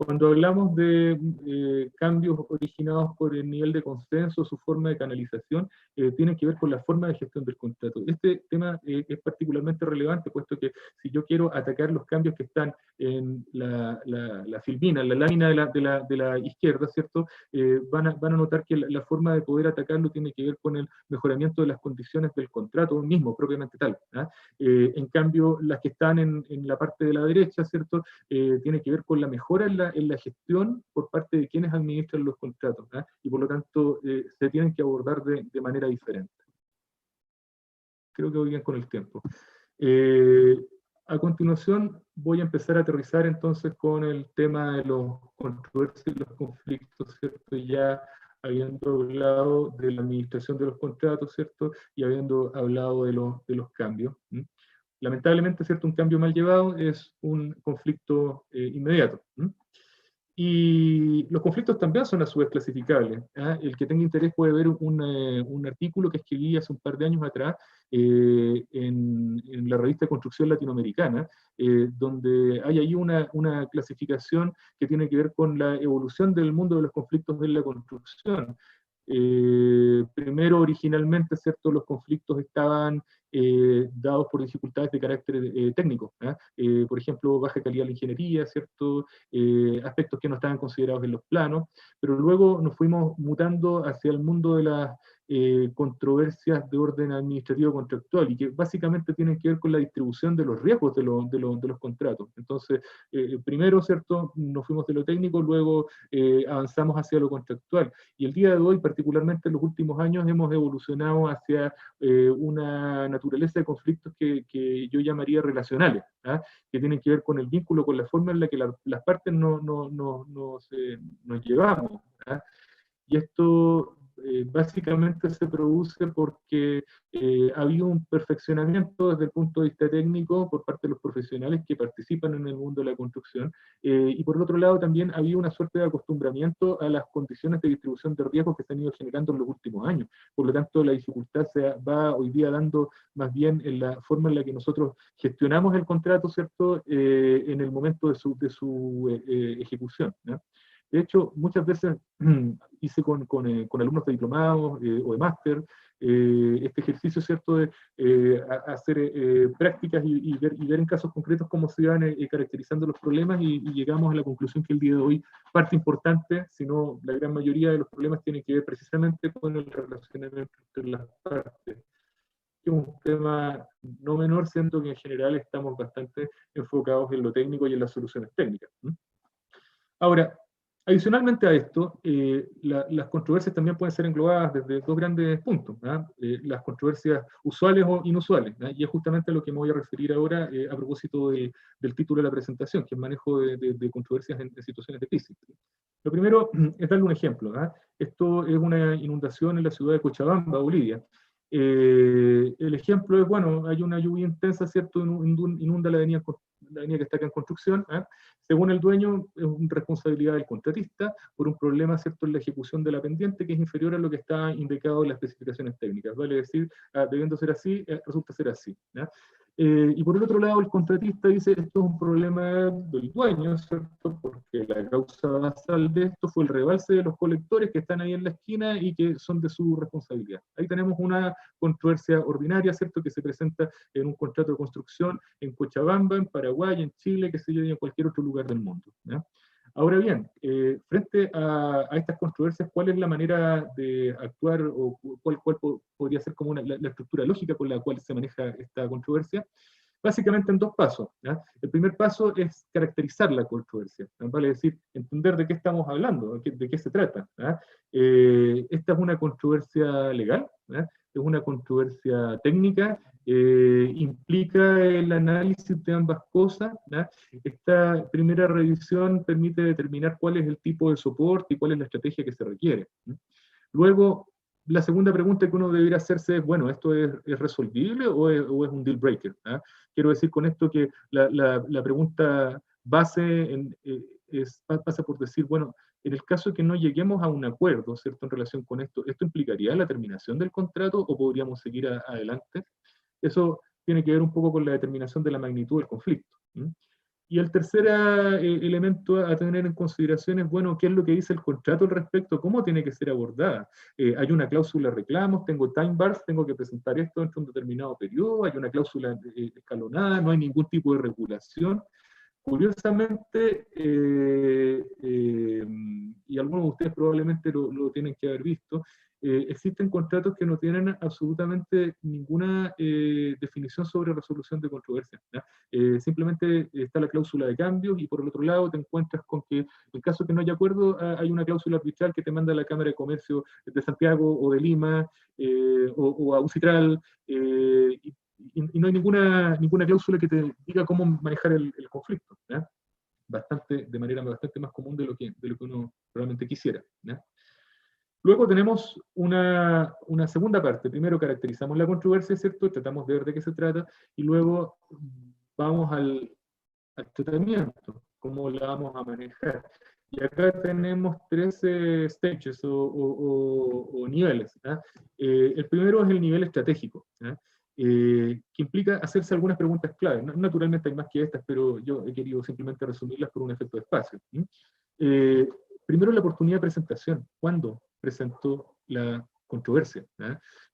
S2: Cuando hablamos de cambios originados por el nivel de consenso, su forma de canalización, tienen que ver con la forma de gestión del contrato. Este tema es particularmente relevante, puesto que si yo quiero atacar los cambios que están en la filmina, en la lámina de la izquierda, ¿cierto? Van a notar que la forma de poder atacarlo tiene que ver con el mejoramiento de las condiciones del contrato mismo, propiamente tal. ¿Ah? En cambio, las que están en la parte de la derecha, ¿cierto? Tiene que ver con la mejora en la gestión por parte de quienes administran los contratos, ¿eh? Y por lo tanto se tienen que abordar de manera diferente. Creo que voy bien con el tiempo. A continuación voy a empezar a aterrizar entonces con el tema de los controversias y los conflictos, ¿cierto? Ya habiendo hablado de la administración de los contratos, ¿cierto? Y habiendo hablado de los cambios. ¿Mm? Lamentablemente, ¿cierto?, un cambio mal llevado es un conflicto inmediato. ¿Mm? Y los conflictos también son a su vez clasificables. ¿Eh? El que tenga interés puede ver un artículo que escribí hace un par de años atrás en la revista de Construcción Latinoamericana, donde hay ahí una clasificación que tiene que ver con la evolución del mundo de los conflictos de la construcción. Primero, originalmente, ¿cierto?, los conflictos estaban dados por dificultades de carácter técnico. Por ejemplo, baja calidad de la ingeniería, ¿cierto? Aspectos que no estaban considerados en los planos, pero luego nos fuimos mutando hacia el mundo de las controversias de orden administrativo contractual y que básicamente tienen que ver con la distribución de los riesgos de los contratos. Entonces, primero, ¿cierto?, nos fuimos de lo técnico, luego avanzamos hacia lo contractual. Y el día de hoy, particularmente en los últimos años, hemos evolucionado hacia una naturaleza de conflictos que yo llamaría relacionales, ¿ah? Que tienen que ver con el vínculo, con la forma en la que las partes nos llevamos. ¿Ah? Y esto básicamente se produce porque ha habido un perfeccionamiento desde el punto de vista técnico por parte de los profesionales que participan en el mundo de la construcción, y por el otro lado también ha habido una suerte de acostumbramiento a las condiciones de distribución de riesgos que se han ido generando en los últimos años. Por lo tanto, la dificultad se va hoy día dando más bien en la forma en la que nosotros gestionamos el contrato, ¿cierto?, en el momento de su ejecución, ¿no? De hecho, muchas veces hice con alumnos de diplomados o de máster este ejercicio, ¿cierto?, de hacer prácticas y ver en casos concretos cómo se van caracterizando los problemas y llegamos a la conclusión que el día de hoy parte importante, si no la gran mayoría de los problemas tienen que ver precisamente con el relacionamiento entre las partes. que es un tema no menor, siendo que en general estamos bastante enfocados en lo técnico y en las soluciones técnicas. Ahora, adicionalmente a esto, las controversias también pueden ser englobadas desde dos grandes puntos, las controversias usuales o inusuales, y es justamente a lo que me voy a referir ahora a propósito del título de la presentación, que es manejo de controversias en situaciones de crisis. Lo primero es darle un ejemplo. Esto es una inundación en la ciudad de Cochabamba, Bolivia. El ejemplo es, bueno, hay una lluvia intensa, ¿cierto? Inunda la avenida que está acá en construcción. Según el dueño, es una responsabilidad del contratista por un problema, ¿cierto?, en la ejecución de la pendiente que es inferior a lo que está indicado en las especificaciones técnicas. Vale decir, debiendo ser así, resulta ser así. Y por el otro lado, el contratista dice, esto es un problema del dueño, ¿cierto? Porque la causa basal de esto fue el rebalse de los colectores que están ahí en la esquina y que son de su responsabilidad. Ahí tenemos una controversia ordinaria, ¿cierto?, que se presenta en un contrato de construcción en Cochabamba, en Paraguay, en Chile, que se yo, y en cualquier otro lugar del mundo. Ahora bien, frente a estas controversias, ¿cuál es la manera de actuar o cuál podría ser como la estructura lógica con la cual se maneja esta controversia? Básicamente en dos pasos. El primer paso es caracterizar la controversia, vale decir, entender de qué estamos hablando, de qué se trata. Esta es una controversia legal, es una controversia técnica, implica el análisis de ambas cosas. Esta primera revisión permite determinar cuál es el tipo de soporte y cuál es la estrategia que se requiere. Luego, la segunda pregunta que uno debería hacerse es, bueno, ¿esto es resolvible o es un deal breaker? Quiero decir con esto que la pregunta base pasa por decir, bueno, en el caso de que no lleguemos a un acuerdo, ¿cierto?, en relación con esto, ¿esto implicaría la terminación del contrato o podríamos seguir adelante? Eso tiene que ver un poco con la determinación de la magnitud del conflicto. Y el tercer elemento a tener en consideración es, bueno, ¿qué es lo que dice el contrato al respecto? ¿Cómo tiene que ser abordada? Hay una cláusula de reclamos, tengo time bars, tengo que presentar esto dentro de un determinado periodo, hay una cláusula escalonada, no hay ningún tipo de regulación. Curiosamente, y algunos de ustedes probablemente lo tienen que haber visto, existen contratos que no tienen absolutamente ninguna definición sobre resolución de controversias. Simplemente está la cláusula de cambios y por el otro lado te encuentras con que en caso que no haya acuerdo hay una cláusula arbitral que te manda a la Cámara de Comercio de Santiago o de Lima o a UCITRAL y no hay ninguna cláusula que te diga cómo manejar el conflicto. De manera bastante más común de lo que uno realmente quisiera. Luego tenemos una segunda parte. Primero caracterizamos la controversia, ¿cierto? Tratamos de ver de qué se trata y luego vamos al tratamiento, cómo la vamos a manejar. Y acá tenemos 13 stages o niveles. El primero es el nivel estratégico, que implica hacerse algunas preguntas claves. Naturalmente hay más que estas, pero yo he querido simplemente resumirlas por un efecto de espacio. Primero la oportunidad de presentación. ¿Cuándo presentó la controversia?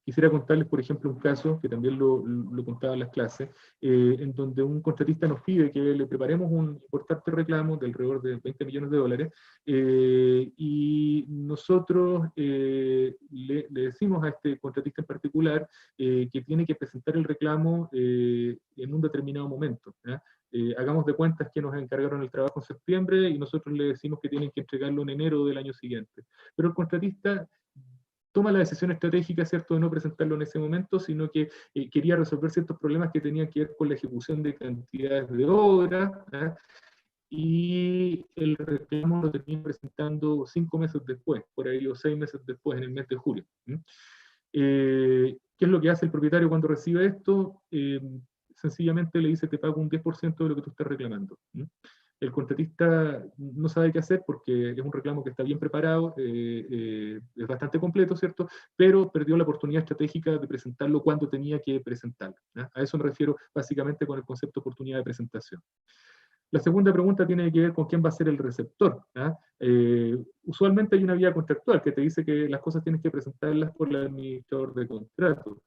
S2: Quisiera contarles, por ejemplo, un caso que también lo contaba en las clases, en donde un contratista nos pide que le preparemos un importante reclamo de alrededor de $20 millones, y nosotros le decimos a este contratista en particular que tiene que presentar el reclamo en un determinado momento. Hagamos de cuentas que nos encargaron el trabajo en septiembre y nosotros le decimos que tienen que entregarlo en enero del año siguiente. Pero el contratista toma la decisión estratégica, ¿cierto?, de no presentarlo en ese momento, sino que quería resolver ciertos problemas que tenían que ver con la ejecución de cantidades de obras, y el reclamo lo termina presentando 5 meses después, por ahí, o 6 meses después, en el mes de julio. ¿Qué es lo que hace el propietario cuando recibe esto? Sencillamente le dice, te pago un 10% de lo que tú estás reclamando. El contratista no sabe qué hacer porque es un reclamo que está bien preparado, es bastante completo, ¿cierto? Pero perdió la oportunidad estratégica de presentarlo cuando tenía que presentarlo. A eso me refiero básicamente con el concepto de oportunidad de presentación. La segunda pregunta tiene que ver con quién va a ser el receptor. Usualmente hay una vía contractual que te dice que las cosas tienes que presentarlas por el administrador de contrato.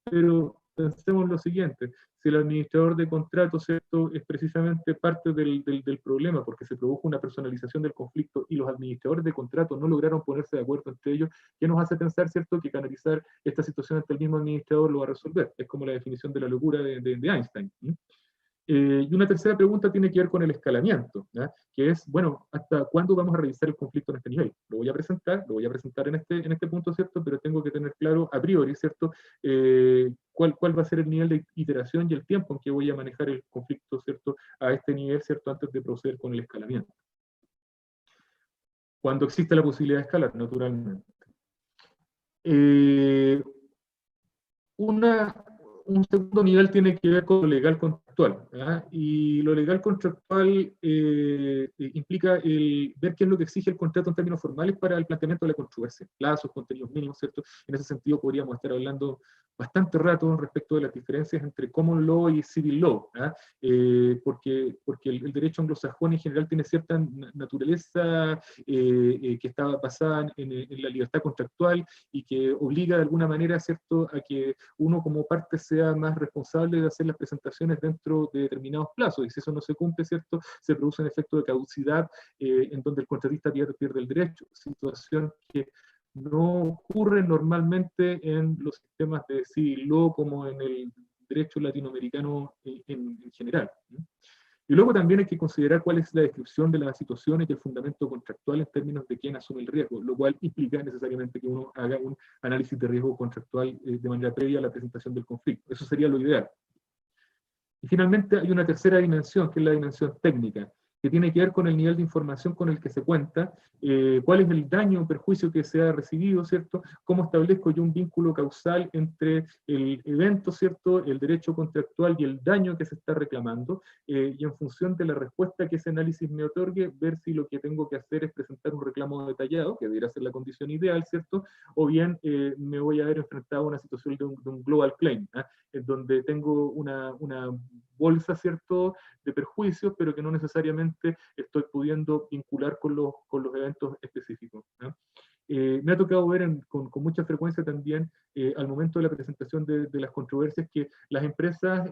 S2: Pero pensemos lo siguiente, si el administrador de contrato, ¿cierto?, es precisamente parte del problema, porque se produjo una personalización del conflicto y los administradores de contrato no lograron ponerse de acuerdo entre ellos, ¿qué nos hace pensar, ¿cierto?, que canalizar esta situación ante el mismo administrador lo va a resolver? Es como la definición de la locura de Einstein. Y una tercera pregunta tiene que ver con el escalamiento, ¿ya? Que es, bueno, ¿hasta cuándo vamos a revisar el conflicto en este nivel? Lo voy a presentar en este punto, ¿cierto? Pero tengo que tener claro a priori, ¿cierto? ¿Cuál va a ser el nivel de iteración y el tiempo en que voy a manejar el conflicto, ¿cierto? A este nivel, ¿cierto? Antes de proceder con el escalamiento. Cuando existe la posibilidad de escalar, naturalmente. Un segundo nivel tiene que ver con lo legal contractual, ¿ya? Y lo legal contractual implica ver qué es lo que exige el contrato en términos formales para el planteamiento de la controversia, plazos, contenidos mínimos, ¿cierto? En ese sentido podríamos estar hablando bastante rato respecto de las diferencias entre common law y civil law, porque el derecho anglosajón en general tiene cierta naturaleza que está basada en la libertad contractual y que obliga de alguna manera, ¿cierto?, a que uno como parte sea más responsable de hacer las presentaciones dentro de determinados plazos, y si eso no se cumple, ¿cierto?, se produce un efecto de caducidad en donde el contratista pierde el derecho, situación que no ocurre normalmente en los sistemas de civil law como en el derecho latinoamericano en general. Y luego también hay que considerar cuál es la descripción de las situaciones y el fundamento contractual en términos de quién asume el riesgo, lo cual implica necesariamente que uno haga un análisis de riesgo contractual de manera previa a la presentación del conflicto. Eso sería lo ideal. Y finalmente hay una tercera dimensión, que es la dimensión técnica, que tiene que ver con el nivel de información con el que se cuenta, cuál es el daño o perjuicio que se ha recibido, ¿cierto? Cómo establezco yo un vínculo causal entre el evento, ¿cierto?, el derecho contractual y el daño que se está reclamando, y en función de la respuesta que ese análisis me otorgue, ver si lo que tengo que hacer es presentar un reclamo detallado, que debería ser la condición ideal, ¿cierto? O bien me voy a ver enfrentado a una situación de un global claim, en donde tengo una bolsa, ¿cierto?, de perjuicios, pero que no necesariamente estoy pudiendo vincular con los eventos específicos. Me ha tocado ver con mucha frecuencia también al momento de la presentación de las controversias que las empresas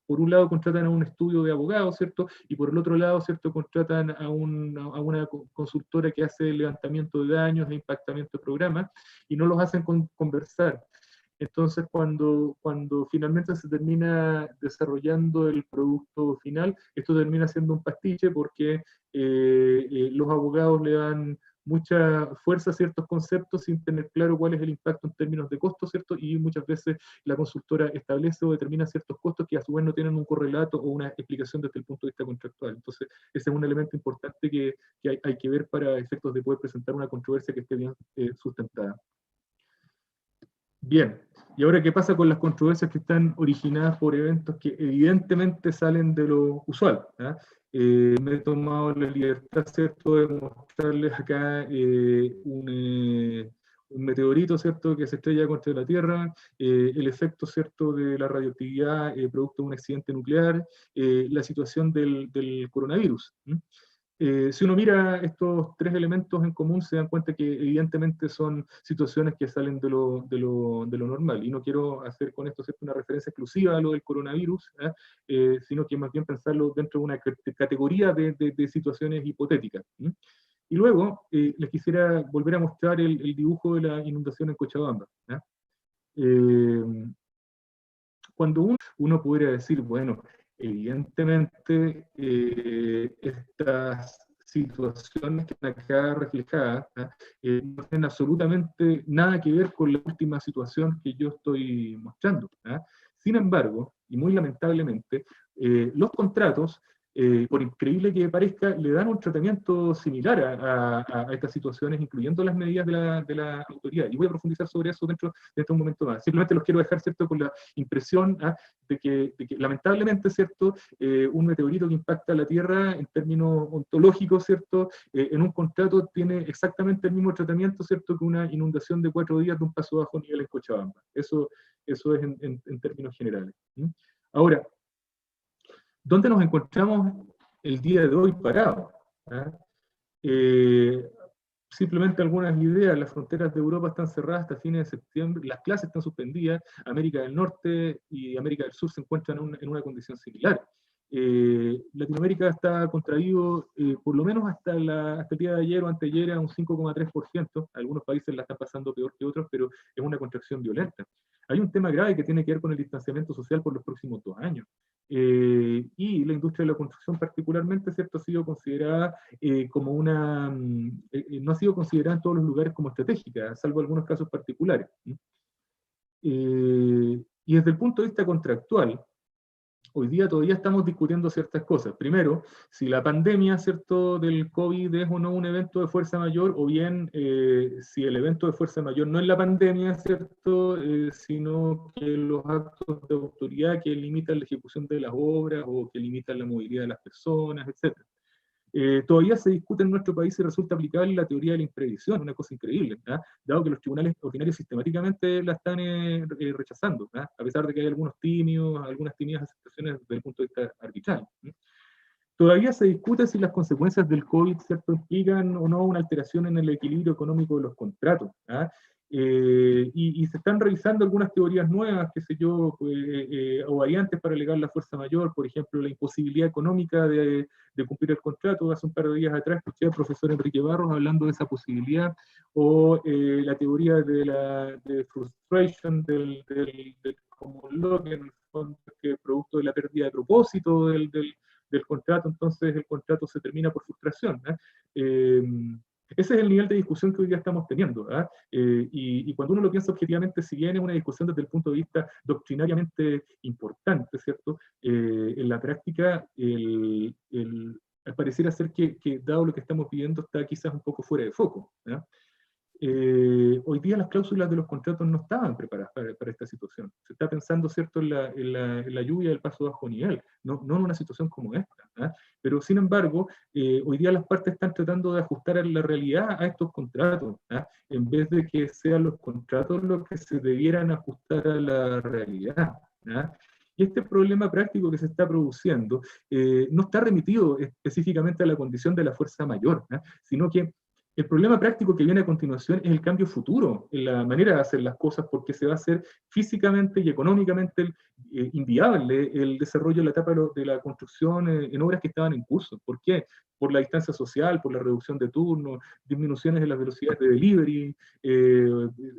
S2: por un lado contratan a un estudio de abogados, ¿cierto? Y por el otro lado, ¿cierto?, contratan a una consultora que hace levantamiento de daños e impactamiento de programas y no los hacen conversar. Entonces, cuando finalmente se termina desarrollando el producto final, esto termina siendo un pastiche porque los abogados le dan mucha fuerza a ciertos conceptos sin tener claro cuál es el impacto en términos de costos, ¿cierto? Y muchas veces la consultora establece o determina ciertos costos que a su vez no tienen un correlato o una explicación desde el punto de vista contractual. Entonces, ese es un elemento importante que hay que ver para efectos de poder presentar una controversia que esté bien sustentada. Bien, y ahora, ¿qué pasa con las controversias que están originadas por eventos que evidentemente salen de lo usual? Me he tomado la libertad, ¿cierto?, de mostrarles acá un meteorito, ¿cierto?, que se estrella contra la Tierra, el efecto, ¿cierto?, de la radioactividad producto de un accidente nuclear, la situación del coronavirus. Si uno mira estos tres elementos en común, se dan cuenta que evidentemente son situaciones que salen de lo normal. Y no quiero hacer con esto, ¿cierto?, una referencia exclusiva a lo del coronavirus, sino que más bien pensarlo dentro de una categoría de situaciones hipotéticas. Y luego les quisiera volver a mostrar el dibujo de la inundación en Cochabamba. Cuando uno podría decir, bueno, evidentemente estas situaciones que están acá reflejadas no tienen absolutamente nada que ver con la última situación que yo estoy mostrando. Sin embargo, y muy lamentablemente, los contratos, por increíble que parezca, le dan un tratamiento similar a estas situaciones, incluyendo las medidas de la autoridad. Y voy a profundizar sobre eso dentro de un momento más. Simplemente los quiero dejar, ¿cierto?, con la impresión de que lamentablemente, ¿cierto?, un meteorito que impacta la Tierra en términos ontológicos, ¿cierto?, en un contrato tiene exactamente el mismo tratamiento, ¿cierto?, que una inundación de 4 días de un paso bajo nivel en Cochabamba. Eso es en términos generales. Ahora, ¿dónde nos encontramos el día de hoy parados? simplemente algunas ideas: las fronteras de Europa están cerradas hasta fines de septiembre, las clases están suspendidas, América del Norte y América del Sur se encuentran en una condición similar. Latinoamérica está contraído por lo menos hasta el día de ayer o anteayer a un 5,3%, algunos países la están pasando peor que otros, pero es una contracción violenta. Hay un tema grave que tiene que ver con el distanciamiento social por los próximos 2 años. Y la industria de la construcción particularmente, ¿cierto?, ha sido considerada como no ha sido considerada en todos los lugares como estratégica, salvo algunos casos particulares. Y desde el punto de vista contractual, hoy día todavía estamos discutiendo ciertas cosas. Primero, si la pandemia, ¿cierto?, del COVID es o no un evento de fuerza mayor, o bien si el evento de fuerza mayor no es la pandemia, ¿cierto?, sino que los actos de autoridad que limitan la ejecución de las obras o que limitan la movilidad de las personas, etc. Todavía se discute en nuestro país si resulta aplicable la teoría de la imprevisión, una cosa increíble, dado que los tribunales ordinarios sistemáticamente la están rechazando, a pesar de que hay algunas tímidas aceptaciones desde el punto de vista arbitral. Todavía se discute si las consecuencias del COVID, ¿cierto?, implican o no una alteración en el equilibrio económico de los contratos. Y se están revisando algunas teorías nuevas, qué sé yo, o variantes para alegar la fuerza mayor, por ejemplo, la imposibilidad económica de cumplir el contrato. Hace un par de días atrás escuché al profesor Enrique Barros hablando de esa posibilidad, o la teoría de frustration, como lo que en el fondo es que producto de la pérdida de propósito del contrato, entonces el contrato se termina por frustración. Ese es el nivel de discusión que hoy día estamos teniendo. Y cuando uno lo piensa objetivamente, si bien es una discusión desde el punto de vista doctrinariamente importante, ¿cierto? En la práctica, al parecer ser que, dado lo que estamos viviendo, está quizás un poco fuera de foco. Hoy día las cláusulas de los contratos no estaban preparadas para esta situación. Se está pensando, ¿cierto?, en la lluvia del paso bajo nivel, no en una situación como esta. Pero, sin embargo, hoy día las partes están tratando de ajustar a la realidad a estos contratos, en vez de que sean los contratos los que se debieran ajustar a la realidad. Y este problema práctico que se está produciendo no está remitido específicamente a la condición de la fuerza mayor, sino que el problema práctico que viene a continuación es el cambio futuro en la manera de hacer las cosas, porque se va a hacer físicamente y económicamente inviable el desarrollo de la etapa de la construcción en obras que estaban en curso. ¿Por qué? Por la distancia social, por la reducción de turnos, disminuciones en las velocidades de delivery,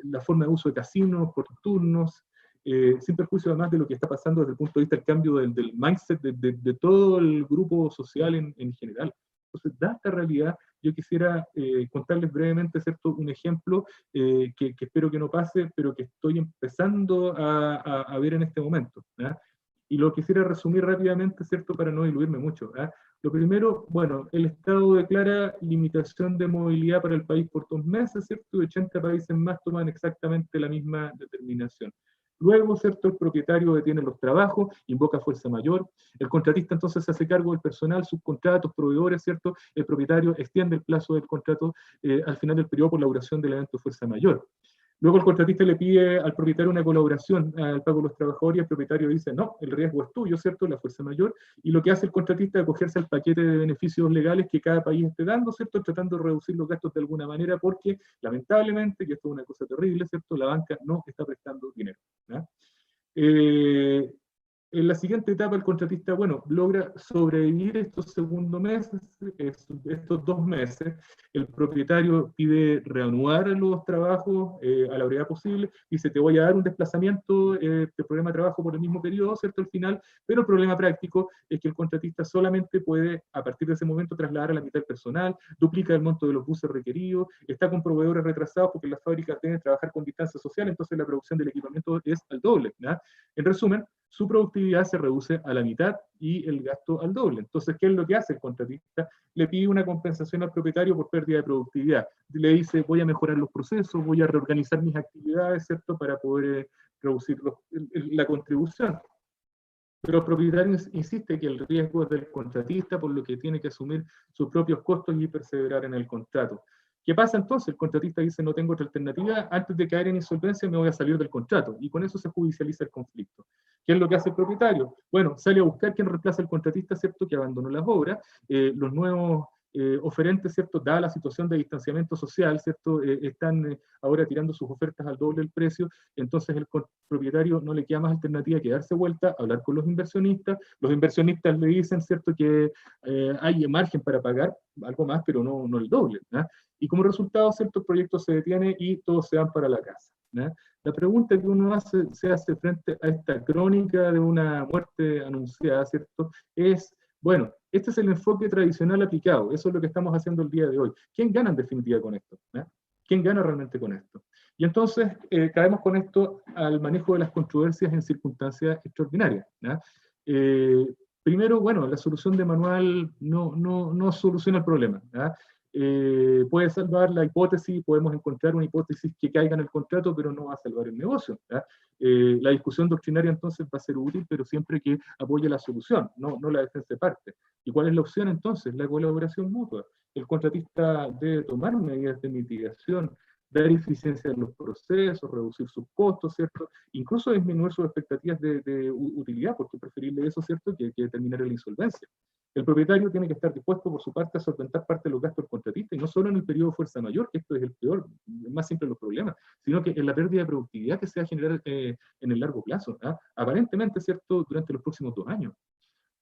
S2: la forma de uso de casinos por turnos, sin perjuicio además de lo que está pasando desde el punto de vista del cambio del mindset de todo el grupo social en general. Entonces, dada esta realidad, yo quisiera contarles brevemente, ¿cierto?, un ejemplo que espero que no pase, pero que estoy empezando a ver en este momento. Y lo quisiera resumir rápidamente, ¿cierto?, para no diluirme mucho. Lo primero, bueno, el Estado declara limitación de movilidad para el país por 2 meses, ¿cierto? Y 80 países más toman exactamente la misma determinación. Luego, ¿cierto?, el propietario detiene los trabajos, invoca fuerza mayor, el contratista entonces se hace cargo del personal, subcontratos, proveedores, ¿cierto? El propietario extiende el plazo del contrato al final del periodo por la duración del evento de fuerza mayor. Luego el contratista le pide al propietario una colaboración al pago de los trabajadores y el propietario dice, no, el riesgo es tuyo, ¿cierto?, la fuerza mayor, y lo que hace el contratista es acogerse al paquete de beneficios legales que cada país esté dando, ¿cierto?, tratando de reducir los gastos de alguna manera, porque lamentablemente, y esto es una cosa terrible, ¿cierto?, la banca no está prestando dinero. En la siguiente etapa el contratista, bueno, logra sobrevivir estos segundos meses, estos 2 meses, el propietario pide reanudar los trabajos a la brevedad posible, dice, te voy a dar un desplazamiento de programa de trabajo por el mismo periodo, ¿cierto?, al final, pero el problema práctico es que el contratista solamente puede, a partir de ese momento, trasladar a la mitad del personal, duplica el monto de los buses requeridos, está con proveedores retrasados porque las fábricas deben trabajar con distancia social, entonces la producción del equipamiento es al doble. En resumen, su productividad se reduce a la mitad y el gasto al doble. Entonces, ¿qué es lo que hace el contratista? Le pide una compensación al propietario por pérdida de productividad. Le dice, voy a mejorar los procesos, voy a reorganizar mis actividades, ¿cierto?, para poder reducir la contribución. Pero el propietario insiste que el riesgo es del contratista, por lo que tiene que asumir sus propios costos y perseverar en el contrato. ¿Qué pasa entonces? El contratista dice, no tengo otra alternativa, antes de caer en insolvencia me voy a salir del contrato, y con eso se judicializa el conflicto. ¿Qué es lo que hace el propietario? Bueno, sale a buscar quien reemplaza al contratista, ¿cierto?, que abandonó las obras, los nuevos oferentes, ¿cierto? Dada la situación de distanciamiento social, ¿cierto? Están ahora tirando sus ofertas al doble del precio, entonces el propietario no le queda más alternativa que darse vuelta, hablar con los inversionistas le dicen, ¿cierto? Que hay margen para pagar algo más, pero no el doble, ¿no? Y como resultado, ¿cierto? El proyecto se detiene y todos se van para la casa, ¿no? La pregunta que uno se hace frente a esta crónica de una muerte anunciada, ¿cierto? Es, bueno, este es el enfoque tradicional aplicado, eso es lo que estamos haciendo el día de hoy. ¿Quién gana en definitiva con esto? ¿Eh? ¿Quién gana realmente con esto? Y entonces caemos con esto al manejo de las controversias en circunstancias extraordinarias. Primero, bueno, la solución de manual no soluciona el problema. Puede salvar la hipótesis, podemos encontrar una hipótesis que caiga en el contrato, pero no va a salvar el negocio. La discusión doctrinaria entonces va a ser útil, pero siempre que apoye la solución, no la defensa de parte. ¿Y cuál es la opción entonces? La colaboración mutua. El contratista debe tomar medidas de mitigación, dar eficiencia en los procesos, reducir sus costos, ¿cierto? Incluso disminuir sus expectativas de utilidad, porque es preferible eso, ¿cierto?, que terminar en la insolvencia. El propietario tiene que estar dispuesto por su parte a solventar parte de los gastos del contratista, y no solo en el periodo de fuerza mayor, que esto es el peor, el más simple de los problemas, sino que en la pérdida de productividad que se va a generar en el largo plazo, aparentemente, ¿cierto?, durante los próximos 2 años.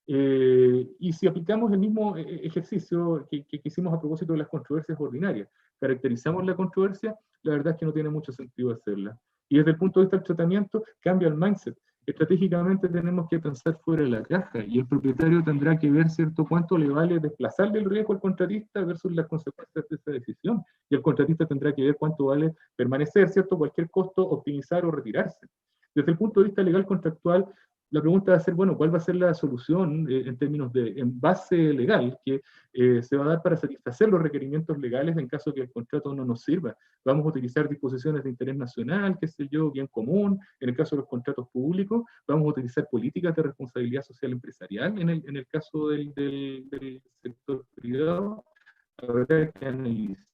S2: Y si aplicamos el mismo ejercicio que hicimos a propósito de las controversias ordinarias, caracterizamos la controversia, la verdad es que no tiene mucho sentido hacerla. Y desde el punto de vista del tratamiento, cambia el mindset. Estratégicamente tenemos que pensar fuera de la caja, y el propietario tendrá que ver, ¿cierto?, cuánto le vale desplazarle el riesgo al contratista versus las consecuencias de esa decisión. Y el contratista tendrá que ver cuánto vale permanecer, ¿cierto?, cualquier costo, optimizar o retirarse. Desde el punto de vista legal contractual, la pregunta va a ser, bueno, ¿cuál va a ser la solución en términos de base legal que se va a dar para satisfacer los requerimientos legales en caso que el contrato no nos sirva? Vamos a utilizar disposiciones de interés nacional, qué sé yo, bien común, en el caso de los contratos públicos, vamos a utilizar políticas de responsabilidad social empresarial en el caso del sector privado. Habrá que analizar.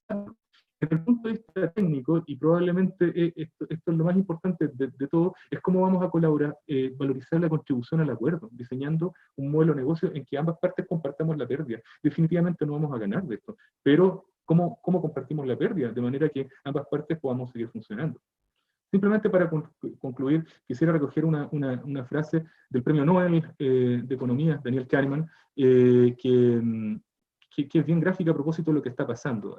S2: Desde el punto de vista técnico, y probablemente esto es lo más importante de todo, es cómo vamos a colaborar, valorizar la contribución al acuerdo, diseñando un modelo de negocio en que ambas partes compartamos la pérdida. Definitivamente no vamos a ganar de esto, pero ¿cómo compartimos la pérdida? De manera que ambas partes podamos seguir funcionando. Simplemente para concluir, quisiera recoger una frase del premio Nobel de Economía, Daniel Kahneman, que es bien gráfica a propósito de lo que está pasando.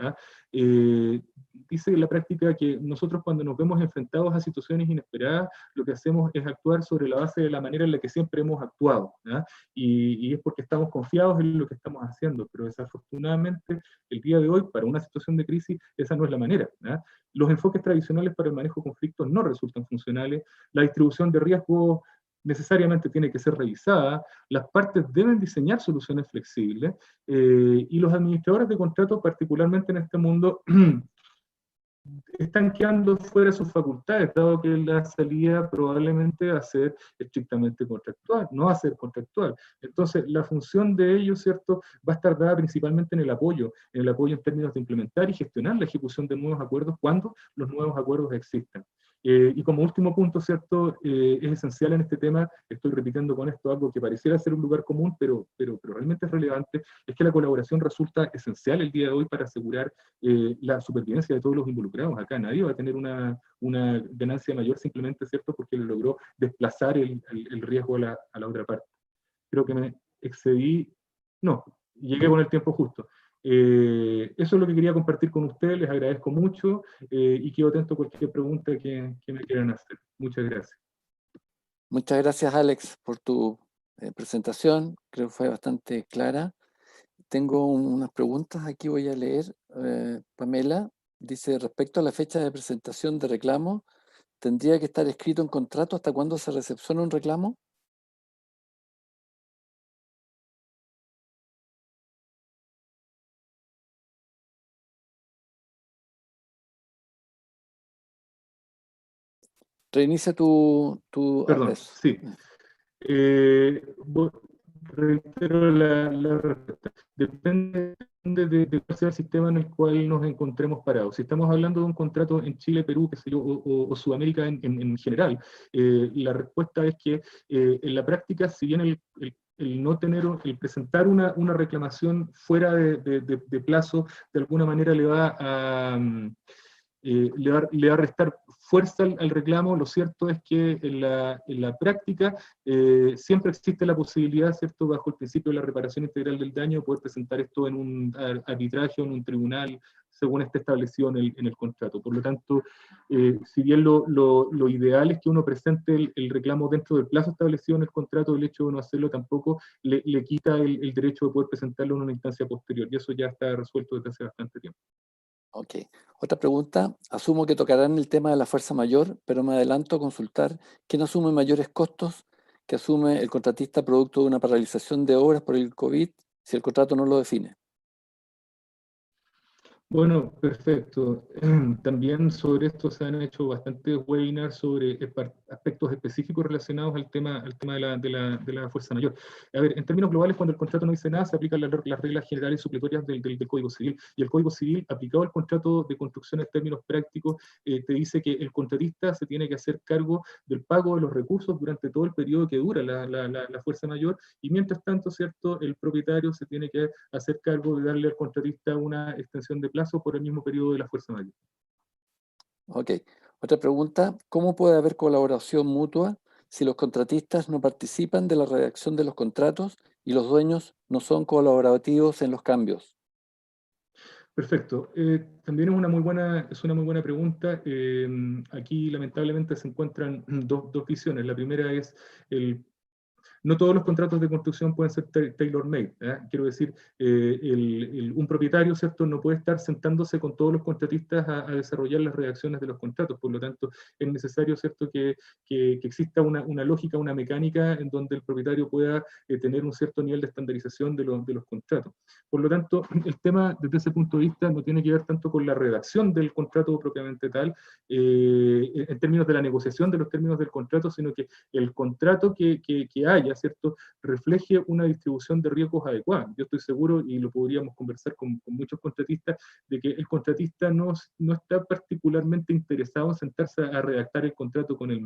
S2: Dice en la práctica que nosotros cuando nos vemos enfrentados a situaciones inesperadas, lo que hacemos es actuar sobre la base de la manera en la que siempre hemos actuado. Y es porque estamos confiados en lo que estamos haciendo, pero desafortunadamente el día de hoy, para una situación de crisis, esa no es la manera. Los enfoques tradicionales para el manejo de conflictos no resultan funcionales, la distribución de riesgos necesariamente tiene que ser revisada, las partes deben diseñar soluciones flexibles, y los administradores de contratos, particularmente en este mundo, están quedando fuera de sus facultades, dado que la salida probablemente va a ser estrictamente contractual, no va a ser contractual. Entonces, la función de ellos, ¿cierto?, va a estar dada principalmente en el apoyo en términos de implementar y gestionar la ejecución de nuevos acuerdos cuando los nuevos acuerdos existan. Y como último punto, ¿cierto?, es esencial en este tema, estoy repitiendo con esto algo que pareciera ser un lugar común, pero realmente es relevante, es que la colaboración resulta esencial el día de hoy para asegurar la supervivencia de todos los involucrados. Acá nadie va a tener una ganancia mayor simplemente, ¿cierto?, porque le logró desplazar el riesgo a la otra parte. Creo que me excedí, no, llegué con el tiempo justo. Eso es lo que quería compartir con ustedes, les agradezco mucho y quedo atento a cualquier pregunta que me quieran hacer. Muchas gracias.
S1: Muchas gracias, Alex, por tu presentación. Creo que fue bastante clara. Tengo unas preguntas aquí, voy a leer. Pamela dice, respecto a la fecha de presentación de reclamo, ¿tendría que estar escrito en contrato hasta cuándo se recepciona un reclamo? Reinicia tu
S2: Perdón, sí. Reitero la respuesta. Depende de cuál sea el sistema en el cual nos encontremos parados. Si estamos hablando de un contrato en Chile, Perú, qué sé yo, o Sudamérica en general, la respuesta es que en la práctica, si bien el no tener, el presentar una reclamación fuera de plazo, de alguna manera le va a, le va a restar fuerza al reclamo. Lo cierto es que en la práctica siempre existe la posibilidad, ¿cierto?, bajo el principio de la reparación integral del daño, de poder presentar esto en un arbitraje o en un tribunal, según esté establecido en el contrato. Por lo tanto, si bien lo ideal es que uno presente el reclamo dentro del plazo establecido en el contrato, el hecho de no hacerlo tampoco le quita el derecho de poder presentarlo en una instancia posterior, y eso ya está resuelto desde hace bastante tiempo.
S1: Ok. Otra pregunta. Asumo que tocarán el tema de la fuerza mayor, pero me adelanto a consultar quién asume mayores costos que asume el contratista producto de una paralización de obras por el COVID si el contrato no lo define.
S2: Bueno, perfecto. También sobre esto se han hecho bastantes webinars sobre aspectos específicos relacionados al tema de la fuerza mayor. A ver, en términos globales, cuando el contrato no dice nada, se aplican las reglas generales supletorias del Código Civil. Y el Código Civil, aplicado al contrato de construcción en términos prácticos, te dice que el contratista se tiene que hacer cargo del pago de los recursos durante todo el periodo que dura la fuerza mayor, y mientras tanto, ¿cierto?, el propietario se tiene que hacer cargo de darle al contratista una extensión de plazo por el mismo periodo de la fuerza mayor.
S1: Ok. Otra pregunta. ¿Cómo puede haber colaboración mutua si los contratistas no participan de la redacción de los contratos y los dueños no son colaborativos en los cambios?
S2: Perfecto. También es una muy buena pregunta. Aquí lamentablemente se encuentran dos visiones. La primera es no todos los contratos de construcción pueden ser tailor-made. Quiero decir, un propietario, ¿cierto?, no puede estar sentándose con todos los contratistas a desarrollar las redacciones de los contratos. Por lo tanto, es necesario, ¿cierto?, que exista una lógica, una mecánica en donde el propietario pueda tener un cierto nivel de estandarización de los contratos. Por lo tanto, el tema desde ese punto de vista no tiene que ver tanto con la redacción del contrato propiamente tal, en términos de la negociación de los términos del contrato, sino que el contrato que haya, ¿cierto?, refleje una distribución de riesgos adecuada. Yo estoy seguro, y lo podríamos conversar con muchos contratistas, de que el contratista no está particularmente interesado en sentarse a redactar el contrato con el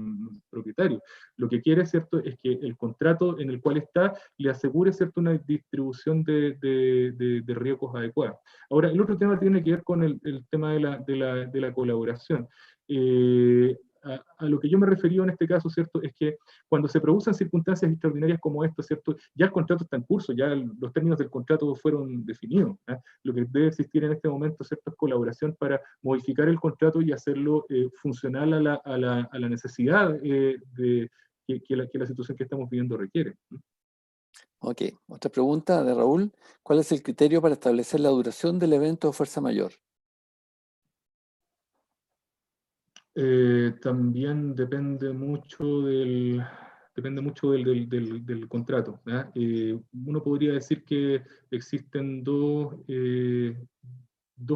S2: propietario. Lo que quiere, ¿cierto?, es que el contrato en el cual está le asegure, ¿cierto?, una distribución de riesgos adecuada. Ahora, el otro tema tiene que ver con el tema de la colaboración. A lo que yo me refería en este caso, ¿cierto?, es que cuando se producen circunstancias extraordinarias como esta, ¿cierto?, ya el contrato está en curso, ya los términos del contrato fueron definidos. Lo que debe existir en este momento, ¿cierto?, es colaboración para modificar el contrato y hacerlo funcional a la necesidad que la situación que estamos viviendo requiere.
S1: Ok. Otra pregunta de Raúl. ¿Cuál es el criterio para establecer la duración del evento de fuerza mayor?
S2: También depende mucho del contrato. Uno podría decir que existen dos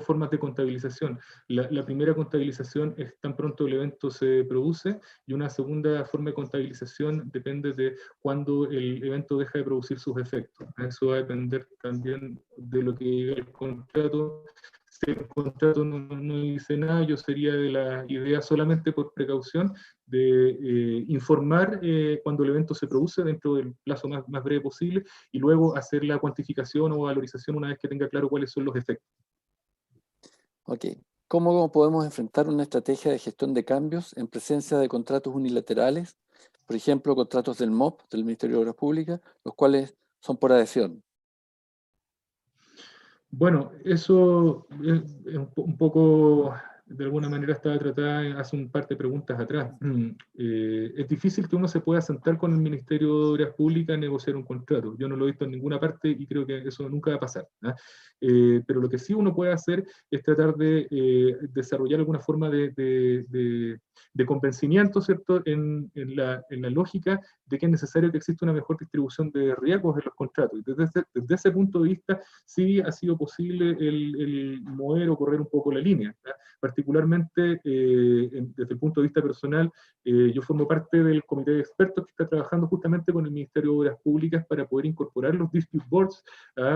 S2: formas de contabilización. La primera contabilización es tan pronto el evento se produce, y una segunda forma de contabilización depende de cuando el evento deja de producir sus efectos. Eso va a depender también de lo que diga el contrato. Si el contrato no dice nada, yo sería de la idea, solamente por precaución, de informar cuando el evento se produce dentro del plazo más breve posible, y luego hacer la cuantificación o valorización una vez que tenga claro cuáles son los efectos.
S1: Ok. ¿Cómo podemos enfrentar una estrategia de gestión de cambios en presencia de contratos unilaterales, por ejemplo, contratos del MOP, del Ministerio de Obras Públicas, los cuales son por adhesión?
S2: Bueno, eso es un poco, de alguna manera estaba tratada hace un par de preguntas atrás. Es difícil que uno se pueda sentar con el Ministerio de Obras Públicas a negociar un contrato. Yo no lo he visto en ninguna parte y creo que eso nunca va a pasar. Pero lo que sí uno puede hacer es tratar de desarrollar alguna forma de convencimiento, ¿cierto?, en la lógica de que es necesario que exista una mejor distribución de riesgos en los contratos. Y desde ese punto de vista, sí ha sido posible el mover o correr un poco la línea. Particularmente, desde el punto de vista personal, yo formo parte del comité de expertos que está trabajando justamente con el Ministerio de Obras Públicas para poder incorporar los dispute boards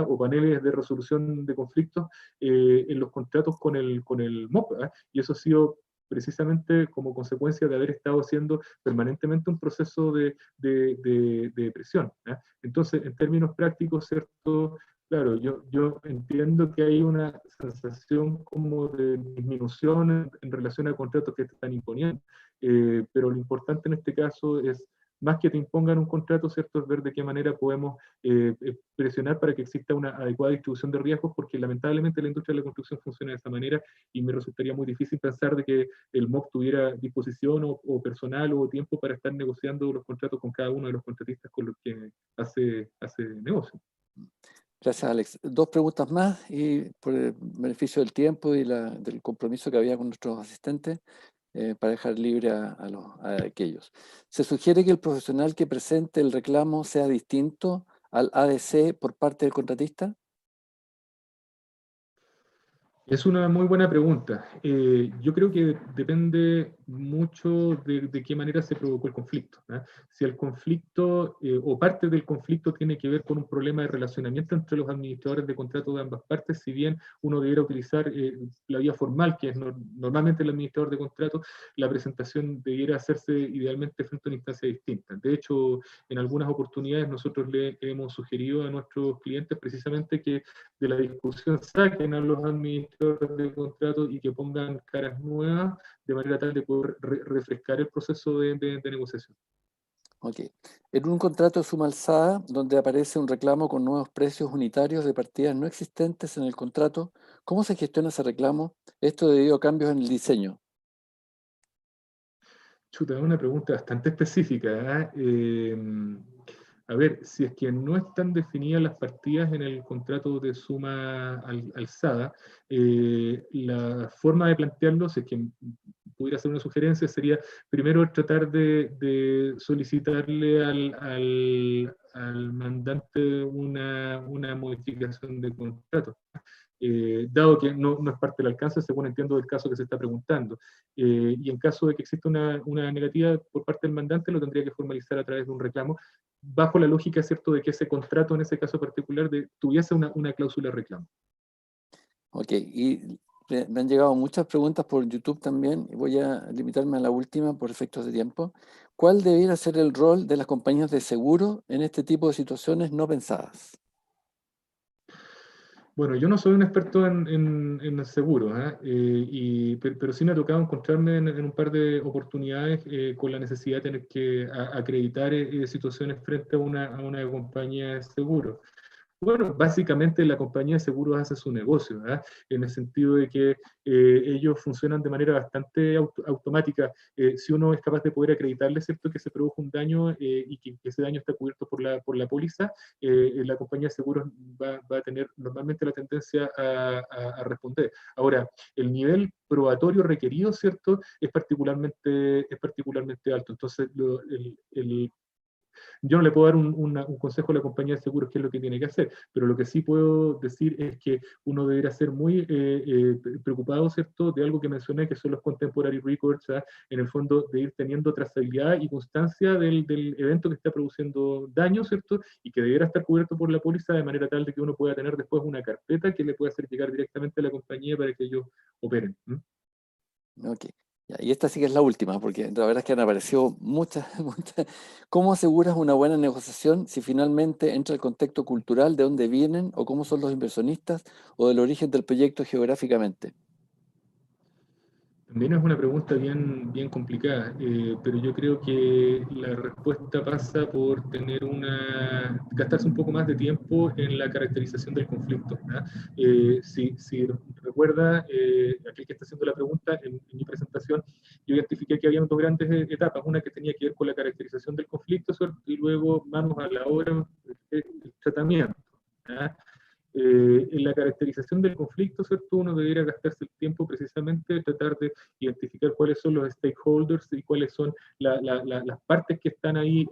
S2: o paneles de resolución de conflictos en los contratos con el MOP. Y eso ha sido precisamente como consecuencia de haber estado haciendo permanentemente un proceso de presión. Entonces, en términos prácticos, ¿cierto? Claro, yo entiendo que hay una sensación como de disminución en relación a contratos que te están imponiendo, pero lo importante en este caso es, más que te impongan un contrato, ¿cierto?, es ver de qué manera podemos presionar para que exista una adecuada distribución de riesgos, porque lamentablemente la industria de la construcción funciona de esa manera y me resultaría muy difícil pensar de que el MOC tuviera disposición o personal o tiempo para estar negociando los contratos con cada uno de los contratistas con los que hace negocio.
S1: Gracias, Alex. Dos preguntas más y por el beneficio del tiempo y del compromiso que había con nuestros asistentes, para dejar libre a aquellos. ¿Se sugiere que el profesional que presente el reclamo sea distinto al ADC por parte del contratista?
S2: Es una muy buena pregunta. Yo creo que depende mucho de qué manera se provocó el conflicto. Si el conflicto o parte del conflicto tiene que ver con un problema de relacionamiento entre los administradores de contrato de ambas partes, si bien uno debiera utilizar la vía formal, que es normalmente el administrador de contrato, la presentación debiera hacerse idealmente frente a una instancia distinta. De hecho, en algunas oportunidades nosotros le hemos sugerido a nuestros clientes precisamente que de la discusión saquen a los administradores de contrato y que pongan caras nuevas de manera tal de poder refrescar el proceso de negociación.
S1: Ok. En un contrato de suma alzada, donde aparece un reclamo con nuevos precios unitarios de partidas no existentes en el contrato, ¿cómo se gestiona ese reclamo? Esto debido a cambios en el diseño.
S2: Chuta, es una pregunta bastante específica. A ver, si es que no están definidas las partidas en el contrato de suma alzada, la forma de plantearlo, si es que pudiera hacer una sugerencia, sería primero tratar de solicitarle al mandante una modificación de contrato. Dado que no es parte del alcance, según entiendo, del caso que se está preguntando. Y en caso de que exista una negativa por parte del mandante, lo tendría que formalizar a través de un reclamo, bajo la lógica, ¿cierto?, de que ese contrato, en ese caso particular, tuviese una cláusula de reclamo.
S1: Ok, y me han llegado muchas preguntas por YouTube también, y voy a limitarme a la última por efectos de tiempo. ¿Cuál debiera ser el rol de las compañías de seguro en este tipo de situaciones no pensadas?
S2: Bueno, yo no soy un experto en seguros, pero sí me ha tocado encontrarme en un par de oportunidades con la necesidad de tener que acreditar situaciones frente a una compañía de seguros. Bueno, básicamente la compañía de seguros hace su negocio, en el sentido de que ellos funcionan de manera bastante automática. Si uno es capaz de poder acreditarle, ¿cierto?, que se produjo un daño y que ese daño está cubierto por la póliza, la compañía de seguros va a tener normalmente la tendencia a responder. Ahora, el nivel probatorio requerido, ¿cierto?, es particularmente alto. Entonces, yo no le puedo dar un consejo a la compañía de seguros qué es lo que tiene que hacer, pero lo que sí puedo decir es que uno debería ser muy preocupado, ¿cierto?, de algo que mencioné, que son los contemporary records, en el fondo de ir teniendo trazabilidad y constancia del evento que está produciendo daño, ¿cierto?, y que debiera estar cubierto por la póliza de manera tal de que uno pueda tener después una carpeta que le pueda hacer llegar directamente a la compañía para que ellos operen.
S1: Ok, ya, y esta sí que es la última, porque la verdad es que han aparecido muchas, muchas. ¿Cómo aseguras una buena negociación si finalmente entra el contexto cultural de dónde vienen o cómo son los inversionistas o del origen del proyecto geográficamente?
S2: También es una pregunta bien, bien complicada, pero yo creo que la respuesta pasa por gastarse un poco más de tiempo en la caracterización del conflicto. Si recuerda, aquel que está haciendo la pregunta, en mi presentación, yo identifiqué que había dos grandes etapas, una que tenía que ver con la caracterización del conflicto, ¿cierto?, y luego manos a la obra, el tratamiento. ¿Ya? En la caracterización del conflicto, ¿cierto?, uno debería gastarse el tiempo precisamente tratar de identificar cuáles son los stakeholders y cuáles son las partes que están ahí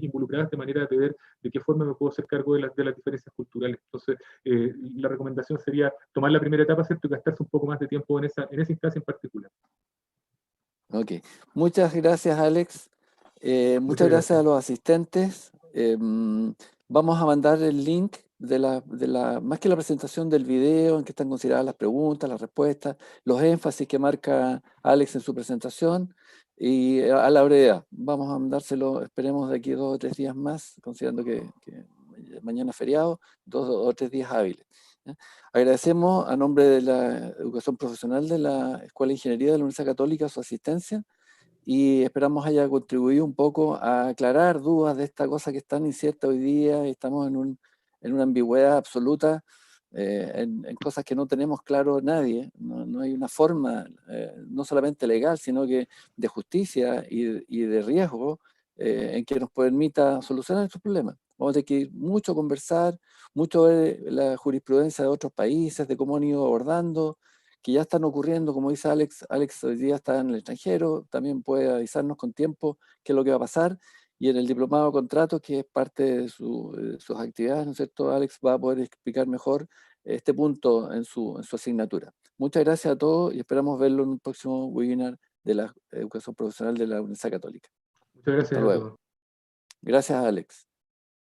S2: involucradas, de manera de ver de qué forma me puedo hacer cargo de las diferencias culturales. Entonces, la recomendación sería tomar la primera etapa, ¿cierto?, y gastarse un poco más de tiempo en esa instancia en particular.
S1: Ok, muchas gracias, Alex. Muchas
S2: Muchas
S1: gracias
S2: gracias.
S1: a los asistentes. Vamos a mandar el link más que la presentación del video en que están consideradas las preguntas, las respuestas, los énfasis que marca Alex en su presentación y a la brevedad. Vamos a mandárselo, esperemos de aquí 2 o 3 días más, considerando que mañana es feriado, 2 o 3 días hábiles. ¿Ya? Agradecemos a nombre de la educación profesional de la Escuela de Ingeniería de la Universidad Católica su asistencia y esperamos haya contribuido un poco a aclarar dudas de esta cosa que es tan incierta hoy día y estamos en una ambigüedad absoluta en cosas que no tenemos claro nadie. No hay una forma, no solamente legal, sino que de justicia y de riesgo en que nos permita solucionar estos problemas. Vamos a tener que ir mucho a conversar, mucho ver la jurisprudencia de otros países, de cómo han ido abordando, que ya están ocurriendo, como dice Alex. Alex hoy día está en el extranjero, también puede avisarnos con tiempo qué es lo que va a pasar, y en el diplomado de contratos, que es parte de sus actividades, ¿no es cierto? Alex va a poder explicar mejor este punto en su asignatura. Muchas gracias a todos y esperamos verlo en un próximo webinar de la educación profesional de la Universidad Católica.
S2: Muchas
S1: Hasta
S2: gracias a
S1: luego.
S2: todos.
S1: Gracias, Alex.